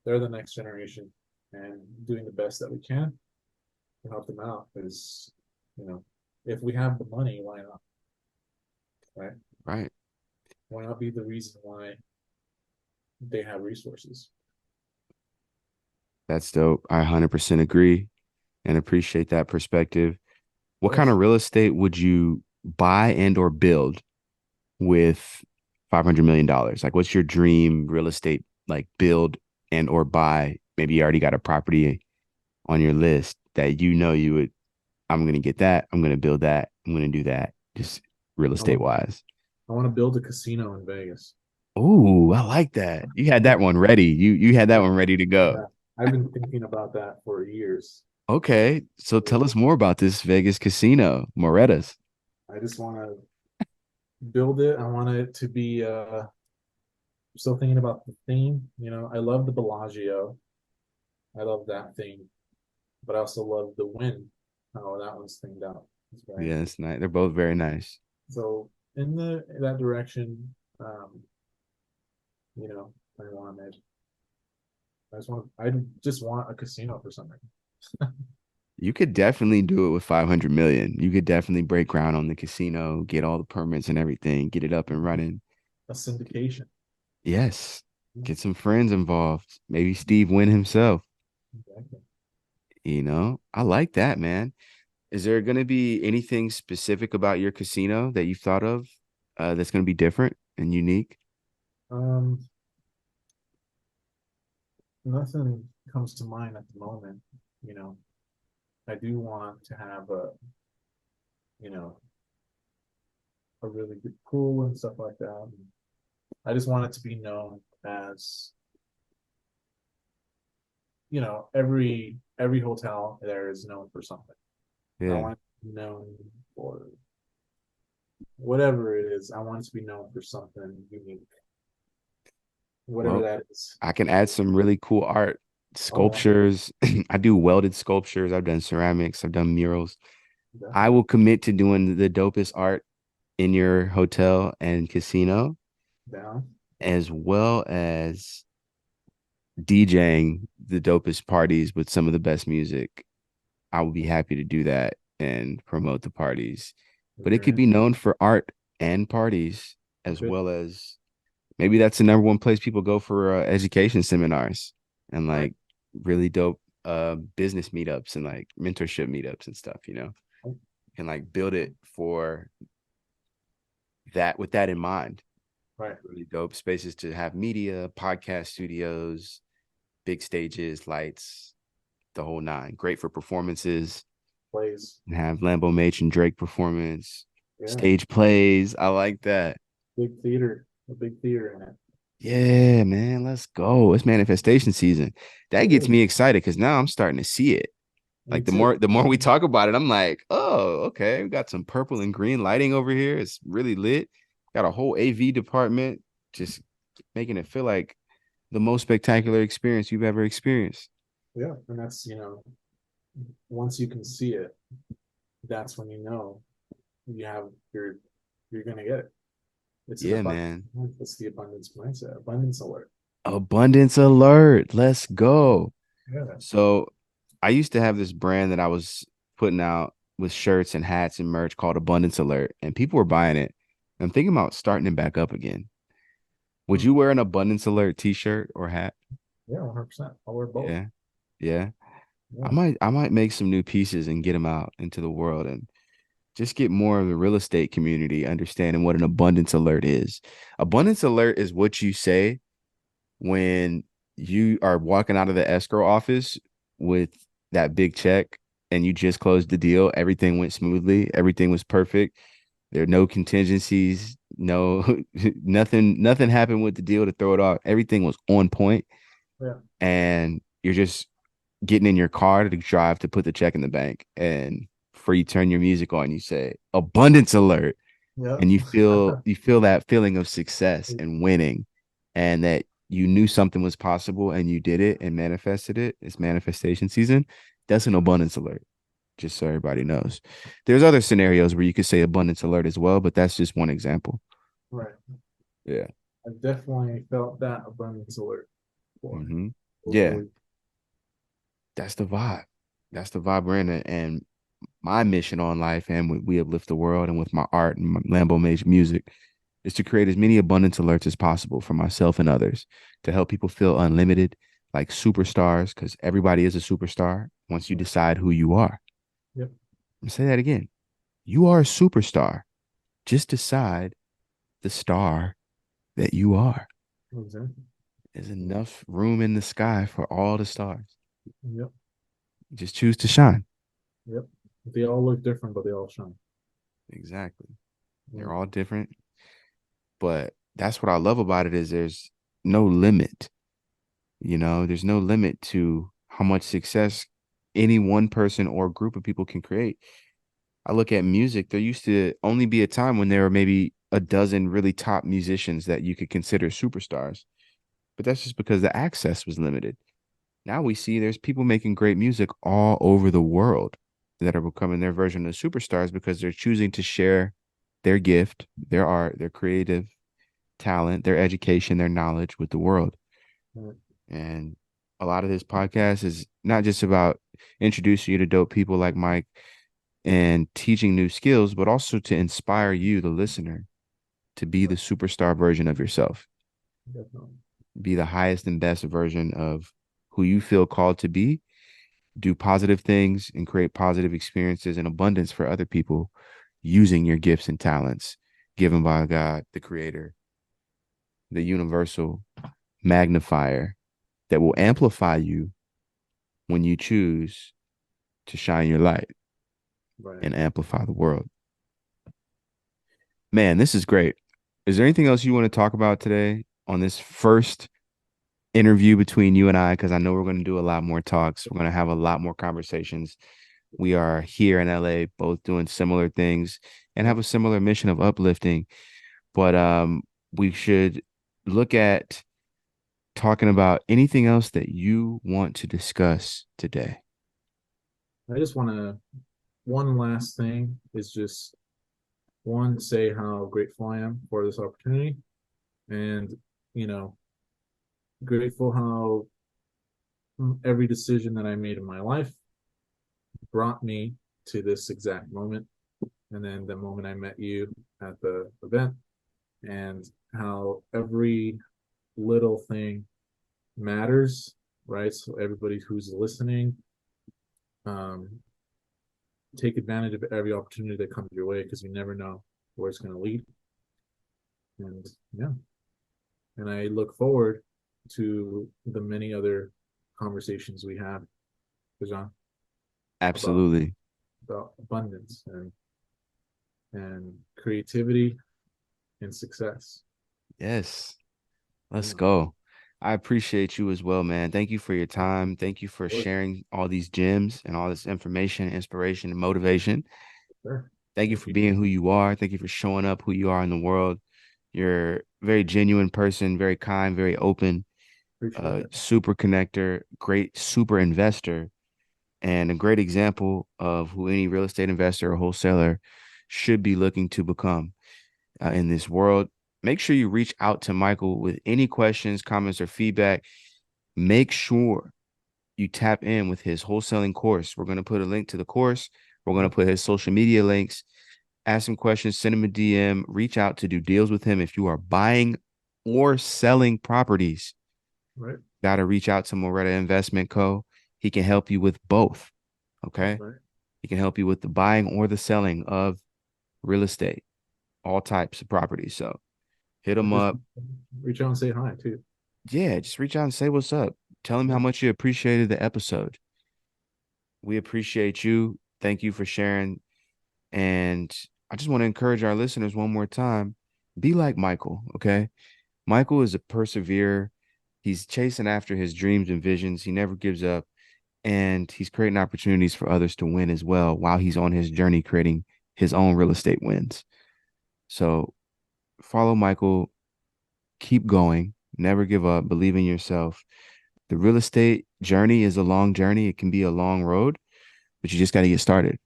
they're the next generation. and doing the best that we can to help them out. Because, if we have the money, why not? Right? Right. Why not be the reason why they have resources? That's dope. I 100% agree and appreciate that perspective. Of What kind of course. real estate would you buy and or build with $500 million? Like, what's your dream real estate like build and or buy? Maybe you already got a property on your list that you would. I'm gonna get that. I'm gonna build that. I'm gonna do that. Just real I estate want wise. I want to build a casino in Vegas. Oh, I like that. You had that one ready. You had that one ready to go. Yeah, I've been thinking about that for years. Okay, so tell us more about this Vegas casino, Moretta's. I just want to build it. I want it to be still thinking about the theme. I love the Bellagio. I love that theme, but I also love the Wynn. How that one's themed out. It's very Yeah, nice. it's nice. They're both very nice. So in that direction, I wanted. I just want a casino for something. You could definitely do it with 500 million. You could definitely break ground on the casino, get all the permits and everything, get it up and running. A syndication. Yes. Get some friends involved. Maybe Steve Wynn himself. Exactly. I like that, man. Is there going to be anything specific about your casino that you've thought of that's going to be different and unique? Um, Nothing comes to mind at the moment. You know, I do want to have you know, a really good pool and stuff like that. I just want it to be known as, every hotel there is known for something. I Yeah. want it to be known for whatever it is. I want it to be known for something unique, whatever Well, that is. I can add some really cool art, Oh yeah, sculptures. I do welded sculptures. I've done ceramics. I've done murals. I definitely will commit to doing the dopest art in your hotel and casino, down. as well as DJing the dopest parties with some of the best music. I would be happy to do that and promote the parties. If But it you're could in, be known for art and parties, it as could, well as maybe that's the number one place people go for education seminars and right? like really dope business meetups and like mentorship meetups and stuff, and like build it for that with that in mind. Right. Really dope spaces to have media, podcast studios, big stages, lights, the whole nine. Great for performances. Plays. And have Lambo Mach and Drake performance, Yeah. stage plays. I like that. Big theater. A big theater in it. Yeah, man, let's go. It's manifestation season. That It gets is. me excited because now I'm starting to see it. Me Like the too. more the more we talk about it, I'm like, oh, okay, we got some purple and green lighting over here. It's really lit. Got a whole AV department, just making it feel like the most spectacular experience you've ever experienced. Yeah. And that's, once you can see it, that's when you know you have you're gonna get it. It's an Yeah, abundance. man. It's the abundance mindset, abundance alert. Abundance alert. Let's go. Yeah. So I used to have this brand that I was putting out with shirts and hats and merch called Abundance Alert, and people were buying it. I'm thinking about starting it back up again. Would Hmm. you wear an Abundance Alert t-shirt or hat? Yeah, 100%. I'll wear both. Yeah. Yeah. I Yeah. might I might make some new pieces and get them out into the world and just get more of the real estate community understanding what an abundance alert is. Abundance alert is what you say when you are walking out of the escrow office with that big check and you just closed the deal, everything went smoothly, everything was perfect. There are no contingencies, no nothing happened with the deal to throw it off. Everything was on point, Yeah. and you're just getting in your car to drive to put the check in the bank. And before you turn your music on, you say abundance alert, Yeah. and you feel that feeling of success and winning, and that you knew something was possible and you did it and manifested it. It's manifestation season. That's an abundance alert, just so everybody knows. There's other scenarios where you could say abundance alert as well, but that's just one example. Right. Yeah. I definitely felt that abundance alert before. Hmm. Yeah. Totally. That's the vibe. That's the vibe we're in. And my mission on life and we uplift the world and with my art and my Lambo Mage music is to create as many abundance alerts as possible for myself and others to help people feel unlimited, like superstars, because everybody is a superstar once you decide who you are. Yep. Say that again. You are a superstar. Just decide the star that you are. Exactly. There's enough room in the sky for all the stars. Yep. Just choose to shine. Yep. They all look different, but they all shine. Exactly. Yep. They're all different, but that's what I love about it is there's no limit. There's no limit to how much success any one person or group of people can create. I look at music, there used to only be a time when there were maybe a dozen really top musicians that you could consider superstars. But that's just because the access was limited. Now we see there's people making great music all over the world that are becoming their version of superstars because they're choosing to share their gift, their art, their creative talent, their education, their knowledge with the world. Yep. And a lot of this podcast is not just about introducing you to dope people like Mike and teaching new skills, but also to inspire you, the listener, to be the superstar version of yourself, Definitely. be the highest and best version of who you feel called to be, do positive things and create positive experiences and abundance for other people using your gifts and talents given by God, the creator, the universal magnifier that will amplify you when you choose to shine your light Right. and amplify the world. Man, this is great. Is there anything else you want to talk about today on this first interview between you and I? Because I know we're going to do a lot more talks. We're going to have a lot more conversations. We are here in LA, both doing similar things and have a similar mission of uplifting. But we should look at talking about anything else that you want to discuss today. I just want to, one last thing is just one, say how grateful I am for this opportunity and, you know, grateful how every decision that I made in my life brought me to this exact moment. And then the moment I met you at the event, and how every little thing matters, right? So everybody who's listening, um, take advantage of every opportunity that comes your way because you never know where it's going to lead. And yeah, and I look forward to the many other conversations we have, Bijan, about Absolutely. abundance and creativity and success. Yes. Let's Yeah, go. I appreciate you as well, man. Thank you for your time. Thank you for sure, sharing all these gems and all this information, inspiration, and motivation. sure. Thank you Thank for you. being who you are. Thank you for showing up who you are in the world. You're a very genuine person, very kind, very open, Appreciate it. super connector, great super investor, and a great example of who any real estate investor or wholesaler should be looking to become in this world. Make sure you reach out to Michael with any questions, comments, or feedback. Make sure you tap in with his wholesaling course. We're going to put a link to the course. We're going to put his social media links. Ask him questions, send him a DM, reach out to do deals with him. If you are buying or selling properties, Right. got to reach out to Moretta Investment Co. He can help you with both. That's Okay. right. He can help you with the buying or the selling of real estate, all types of properties. So hit him Just up. reach out and say hi too. Yeah, just reach out and say what's up. Tell him how Yeah, much you appreciated the episode. We appreciate you. Thank you for sharing. And I just want to encourage our listeners one more time, be like Michael, okay? Michael is a perseverer. He's chasing after his dreams and visions. He never gives up. And he's creating opportunities for others to win as well while he's on his journey creating his own real estate wins. So follow Michael, keep going, never give up, believe in yourself. The real estate journey is a long journey. It can be a long road, but you just got to get started.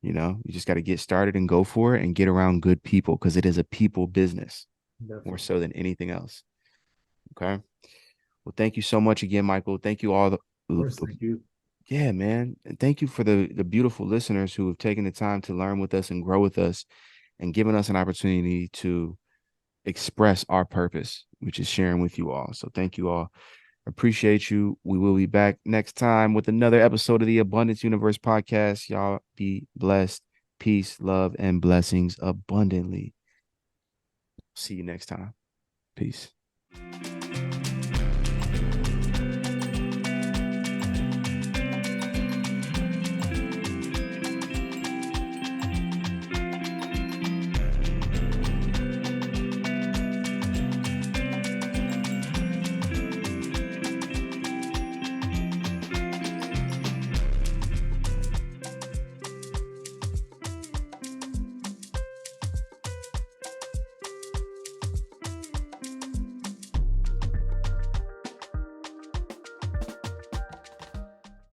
You just got to get started and go for it and get around good people because it is a people business more definitely. so than anything else. Okay. Well, thank you so much again, Michael. Thank you all Of course, thank you. Yeah, man. And thank you for the beautiful listeners who have taken the time to learn with us and grow with us and given us an opportunity to express our purpose, which is sharing with you all. So thank you all. Appreciate you. We will be back next time with another episode of the Abundance Universe podcast. Y'all be blessed. Peace, love, and blessings abundantly. See you next time. Peace.